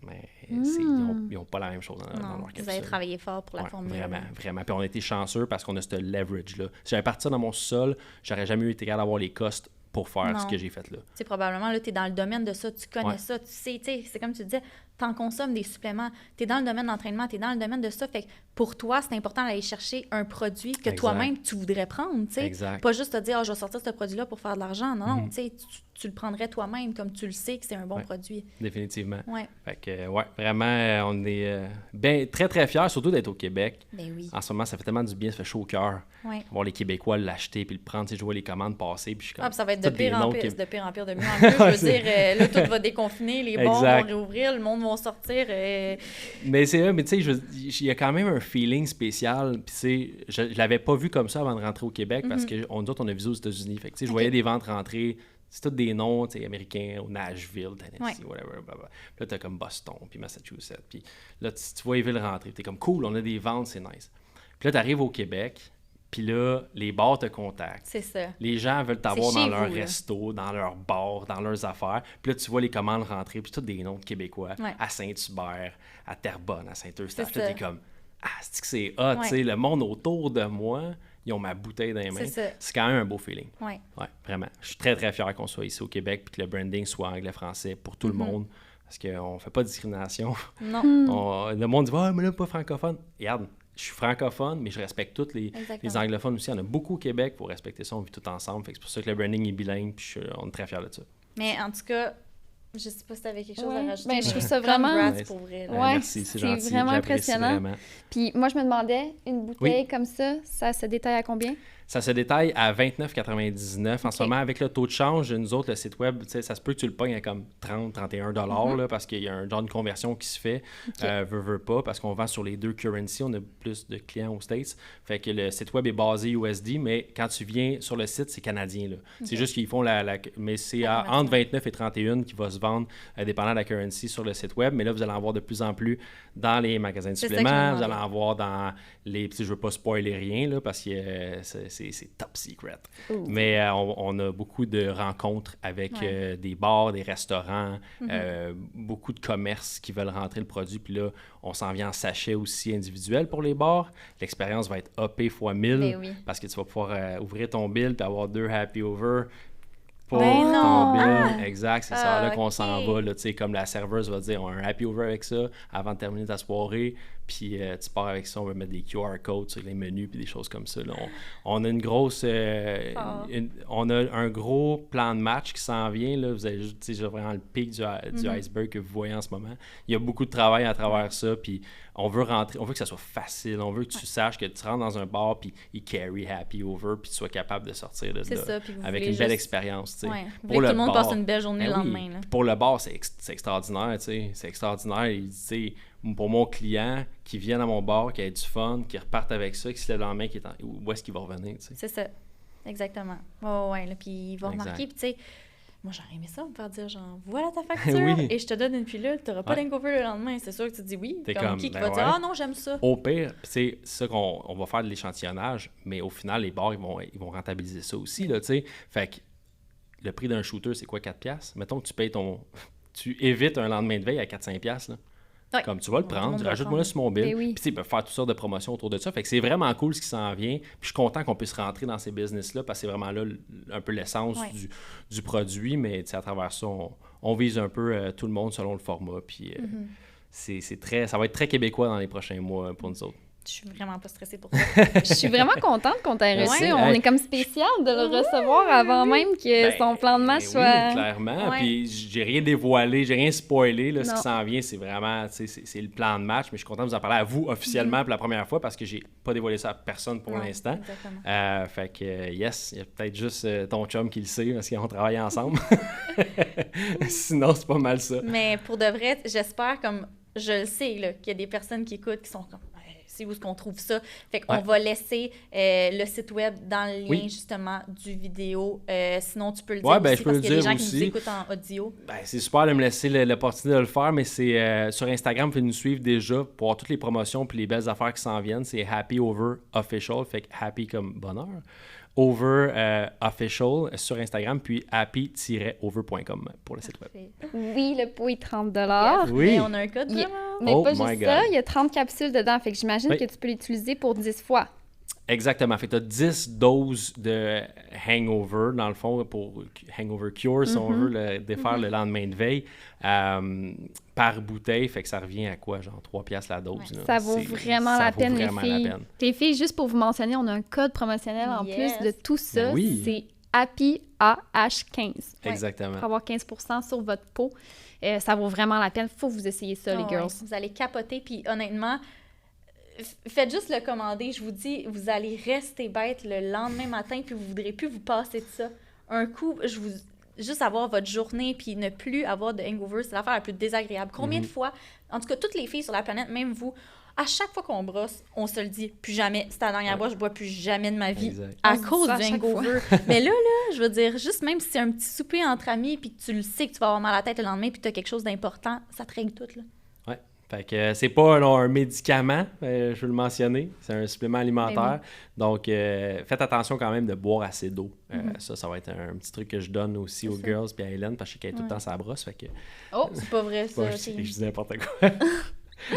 Speaker 3: mais ils ont pas la même chose dans leur capsule.
Speaker 2: Vous avez travaillé fort pour la formule.
Speaker 3: Vraiment. Puis on a été chanceux parce qu'on a ce leverage-là. Si j'avais parti dans mon sol, j'aurais jamais été capable d'avoir les costs pour faire ce que j'ai fait là.
Speaker 2: Tu sais, probablement, là, tu es dans le domaine de ça, tu connais ça, tu sais, c'est comme tu disais, tu en consommes des suppléments, tu es dans le domaine d'entraînement, tu es dans le domaine de ça, fait que pour toi, c'est important d'aller chercher un produit que toi-même, tu voudrais prendre, tu sais. Pas juste te dire, je vais sortir ce produit-là pour faire de l'argent, non, tu sais, tu le prendrais toi-même comme tu le sais que c'est un bon produit.
Speaker 3: Définitivement.
Speaker 2: Ouais.
Speaker 3: Fait que, vraiment, on est très, très fiers, surtout d'être au Québec.
Speaker 2: Ben oui.
Speaker 3: En ce moment, ça fait tellement du bien, ça fait chaud au cœur.
Speaker 2: Ouais.
Speaker 3: Voir les Québécois l'acheter puis le prendre. Tu sais, je vois les commandes passer. Puis je suis comme,
Speaker 2: puis ça va être de pire en pire, de mieux en mieux. Je veux dire, là, tout va déconfiner, les bars vont réouvrir, le monde va sortir.
Speaker 3: Mais c'est vrai, mais tu sais, il y a quand même un feeling spécial. Puis, tu sais, je l'avais pas vu comme ça avant de rentrer au Québec parce que nous autres, on a visé aux États-Unis. Fait que, tu sais, je voyais des ventes rentrer. C'est tous des noms, tu sais, américains, au Nashville, Tennessee, whatever, blablabla. Puis là, t'as comme Boston, puis Massachusetts. Puis là, tu vois les villes rentrer. T'es comme, cool, on a des ventes, c'est nice. Puis là, t'arrives au Québec, puis là, les bars te contactent.
Speaker 2: C'est ça.
Speaker 3: Les gens veulent t'avoir dans leur resto, dans leur bar, dans leurs affaires. Puis là, tu vois les commandes rentrer, puis tous des noms de Québécois. À Saint-Hubert, à Terrebonne, à Saint-Eustache. Là, t'es comme, c'est que c'est hot, tu sais, le monde autour de moi... Ils ont ma bouteille dans les mains. C'est quand même un beau feeling.
Speaker 2: Ouais,
Speaker 3: vraiment. Je suis très, très fier qu'on soit ici au Québec puis que le branding soit anglais-français pour tout le monde. Parce qu'on ne fait pas de discrimination.
Speaker 2: Non.
Speaker 3: Le monde dit « mais là, pas francophone. » Regarde, je suis francophone, mais je respecte tous les anglophones aussi. Il y en a beaucoup au Québec pour respecter ça. On vit tout ensemble. Fait que c'est pour ça que le branding est bilingue puis on est très fiers de ça.
Speaker 2: Mais en tout cas... Je sais pas si tu avais quelque chose à rajouter.
Speaker 1: Ben, je trouve ça vraiment...
Speaker 2: Pour vrai,
Speaker 3: merci, c'est gentil.
Speaker 1: Vraiment impressionnant. Puis moi, je me demandais, une bouteille comme ça se détaille à combien?
Speaker 3: Ça se détaille à 29,99 en ce moment. Avec le taux de change, nous autres, le site web, ça se peut que tu le pognes à comme 30, 31 $ là, parce qu'il y a un genre de conversion qui se fait. Veut pas, parce qu'on vend sur les deux currencies. On a plus de clients aux States. Fait que le site web est basé USD, mais quand tu viens sur le site, c'est canadien. Là. C'est juste qu'ils font mais c'est entre 29 et 31 qui va se vendre, dépendant de la currency, sur le site web. Mais là, vous allez en voir de plus en plus dans les magasins de suppléments. Vous allez en voir dans les... Je ne veux pas spoiler rien, là, parce que c'est top secret. Mais on a beaucoup de rencontres avec des bars, des restaurants, beaucoup de commerces qui veulent rentrer le produit. Puis là, on s'en vient en sachet aussi individuel pour les bars. L'expérience va être upée fois 1000 parce que tu vas pouvoir ouvrir ton bill puis avoir 2 happy over pour ton bill. Exact, c'est ça là qu'on s'en va. Là, comme la serveuse va dire, on a un happy over avec ça avant de terminer ta soirée. Puis tu pars avec ça, on va mettre des QR codes sur les menus puis des choses comme ça. Là. On a une grosse... on a un gros plan de match qui s'en vient. Là. Vous avez juste vraiment le pic du iceberg que vous voyez en ce moment. Il y a beaucoup de travail à travers ça. Puis on veut rentrer, on veut que ça soit facile. On veut que tu saches que tu rentres dans un bar puis il carry happy over puis tu sois capable de sortir de là avec une belle expérience.
Speaker 2: Ouais. Pour que tout le monde passe une belle journée le lendemain. Là.
Speaker 3: Pour le bar, c'est extraordinaire. C'est extraordinaire. Pour mon client qui vient à mon bar, qui a du fun, qui reparte avec ça, qui se lève le lendemain, où est-ce qu'il va revenir, tu sais.
Speaker 2: C'est ça, exactement. Ouais, là, puis il va remarquer, puis tu sais, moi j'aurais aimé ça, me faire dire genre, voilà ta facture, et je te donne une pilule, t'auras pas d'hangover le lendemain, c'est sûr que tu te dis oui, comme qui va dire, ah non, j'aime ça.
Speaker 3: Au pire, c'est ça qu'on va faire de l'échantillonnage, mais au final, les bars, ils vont rentabiliser ça aussi, là, tu sais. Fait que le prix d'un shooter, c'est quoi, 4$? Mettons que tu payes tu évites un lendemain de veille à 4-5$, là.
Speaker 2: Ouais.
Speaker 3: Comme tu vas le prendre, rajoute-moi là sur mon bill. Puis tu peux faire toutes sortes de promotions autour de ça. Fait que c'est vraiment cool ce qui s'en vient. Puis je suis content qu'on puisse rentrer dans ces business-là parce que c'est vraiment là un peu l'essence du produit. Mais à travers ça, on vise un peu tout le monde selon le format. Puis ça va être très québécois dans les prochains mois pour nous autres.
Speaker 2: Je suis vraiment pas stressée pour ça.
Speaker 1: Je suis vraiment contente qu'on t'ait reçu. On est comme spécial de le recevoir avant même que son plan de match soit...
Speaker 3: Oui, clairement. Puis j'ai rien dévoilé, j'ai rien spoilé. Là, ce qui s'en vient, c'est vraiment c'est le plan de match. Mais je suis content de vous en parler à vous officiellement pour la première fois parce que j'ai pas dévoilé ça à personne pour l'instant. Fait que yes, il y a peut-être juste ton chum qui le sait parce qu'on travaille ensemble. Sinon, c'est pas mal ça.
Speaker 2: Mais pour de vrai, j'espère, comme je le sais, là, qu'il y a des personnes qui écoutent qui sont comme... C'est où est-ce qu'on trouve ça. Fait qu'on va laisser le site web dans le lien, justement, du vidéo. Sinon, tu peux le dire aussi, parce qu'il y a des gens qui nous écoutent en audio.
Speaker 3: C'est super de me laisser l'opportunité de le faire, mais c'est sur Instagram, vous pouvez nous suivre déjà pour voir toutes les promotions et les belles affaires qui s'en viennent. C'est Happy Over Official, fait que happy comme bonheur. Over Official sur Instagram, puis happy-over.com pour le site web.
Speaker 1: Oui, le pot est 30$.
Speaker 2: Oui. Mais on a un code vraiment.
Speaker 1: Mais pas juste ça, il y a 30 capsules dedans, fait que j'imagine que tu peux l'utiliser pour 10 fois.
Speaker 3: Exactement. Fait que tu as 10 doses de hangover, dans le fond, pour hangover cure, si on veut le défaire le lendemain de veille, par bouteille. Fait que ça revient à quoi? Genre 3$ la dose. Là.
Speaker 1: Ça vaut vraiment la peine, les filles. Les filles, juste pour vous mentionner, on a un code promotionnel en plus de tout ça. C'est Happy AH15.
Speaker 3: Exactement.
Speaker 1: Pour avoir 15% sur votre peau. Ça vaut vraiment la peine. Il faut que vous essayiez ça, les girls.
Speaker 2: Vous allez capoter. Puis honnêtement, faites juste le commander. Je vous dis, vous allez rester bête le lendemain matin puis vous ne voudrez plus vous passer de ça. Un coup, juste avoir votre journée puis ne plus avoir de hangover, c'est l'affaire la plus désagréable. Combien de fois, en tout cas, toutes les filles sur la planète, même vous, à chaque fois qu'on brosse, on se le dit, plus jamais, c'est la dernière brosse, je bois plus jamais de ma vie à cause du hangover. Mais là, je veux dire, juste même si c'est un petit souper entre amis puis que tu le sais que tu vas avoir mal à la tête le lendemain puis tu as quelque chose d'important, ça te règle tout, là.
Speaker 3: Ouais. Fait que c'est pas un médicament, je veux le mentionner, c'est un supplément alimentaire. Donc, faites attention quand même de boire assez d'eau. Ça va être un petit truc que je donne aussi aux girls puis à Hélène parce qu'elle est tout le temps sur la brosse. Fait que...
Speaker 2: Oh, c'est pas vrai ça.
Speaker 3: Je dis n'importe quoi.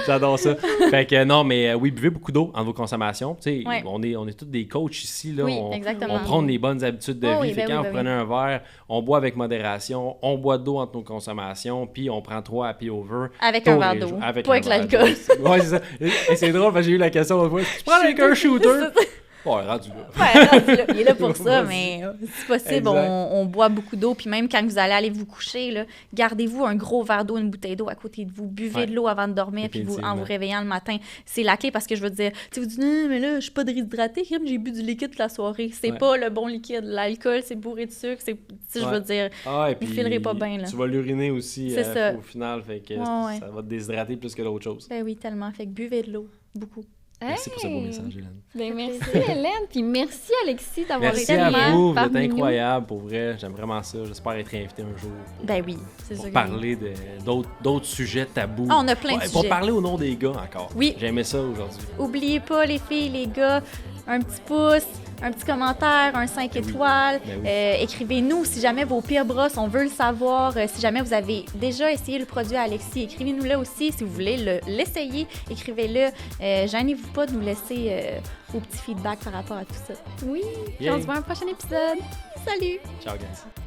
Speaker 3: J'adore ça. Fait que non, mais oui, buvez beaucoup d'eau en vos consommations. On est tous des coachs ici. Là. On prend des bonnes habitudes de vie. Fait que quand vous prenez un verre, on boit avec modération, on boit d'eau entre nos consommations, puis on prend 3 happy over.
Speaker 2: Avec un verre d'eau, pas avec l'alcool.
Speaker 3: Oui, c'est ça. Et c'est drôle parce que j'ai eu la question l'autre fois. Tu prends avec un shooter? Ouais, rendu là.
Speaker 2: Ouais, rendu là. Il est là pour ça,
Speaker 3: Vas-y.
Speaker 2: mais si possible,
Speaker 3: Exact.
Speaker 2: on boit beaucoup d'eau. Puis même quand vous allez aller vous coucher, là, gardez-vous un gros verre d'eau, une bouteille d'eau à côté de vous. Buvez
Speaker 3: Ouais.
Speaker 2: de l'eau avant de dormir, puis en vous réveillant le matin. C'est la clé parce que je veux dire, tu sais, vous dites, non, mais là, je suis pas déshydraté, j'ai bu du liquide toute la soirée. C'est
Speaker 3: Ouais.
Speaker 2: pas le bon liquide. L'alcool, c'est bourré de sucre. Tu sais, je veux dire,
Speaker 3: Ah, et
Speaker 2: vous
Speaker 3: puis
Speaker 2: filerez pas bien, là.
Speaker 3: tu vas l'uriner aussi
Speaker 2: C'est ça.
Speaker 3: au final, fait que
Speaker 2: Ouais.
Speaker 3: ça va te déshydrater plus que d'autres choses.
Speaker 2: ben oui, tellement. Fait que buvez de l'eau, beaucoup.
Speaker 3: Merci pour ce beau
Speaker 1: Hey!
Speaker 3: message, Hélène.
Speaker 1: Ben, merci Hélène, puis merci Alexis d'avoir
Speaker 3: Merci
Speaker 1: été
Speaker 3: à vous, vous êtes
Speaker 1: parmi nous.
Speaker 3: incroyable, pour vrai. J'aime vraiment ça. J'espère être invité un jour
Speaker 2: Ben oui, c'est
Speaker 3: pour
Speaker 2: sûr.
Speaker 3: parler d'autres sujets tabous.
Speaker 2: Ah, on a plein de
Speaker 3: Pour
Speaker 2: sujets.
Speaker 3: parler au nom des gars encore.
Speaker 2: Oui.
Speaker 3: J'ai aimé ça aujourd'hui.
Speaker 2: Oubliez pas, les filles, les gars, un petit pouce, un petit commentaire, un 5
Speaker 3: Ben oui.
Speaker 2: étoiles.
Speaker 3: Ben oui.
Speaker 2: Écrivez-nous si jamais vos pires brosses, on veut le savoir. Si jamais vous avez déjà essayé le produit à Alexis, écrivez-nous-le aussi. Si vous voulez l'essayer, écrivez-le. Gênez-vous pas de nous laisser vos petits feedbacks par rapport à tout ça.
Speaker 1: Oui, puis
Speaker 3: Yay.
Speaker 1: on se voit à un prochain épisode.
Speaker 2: Salut!
Speaker 3: Ciao, guys.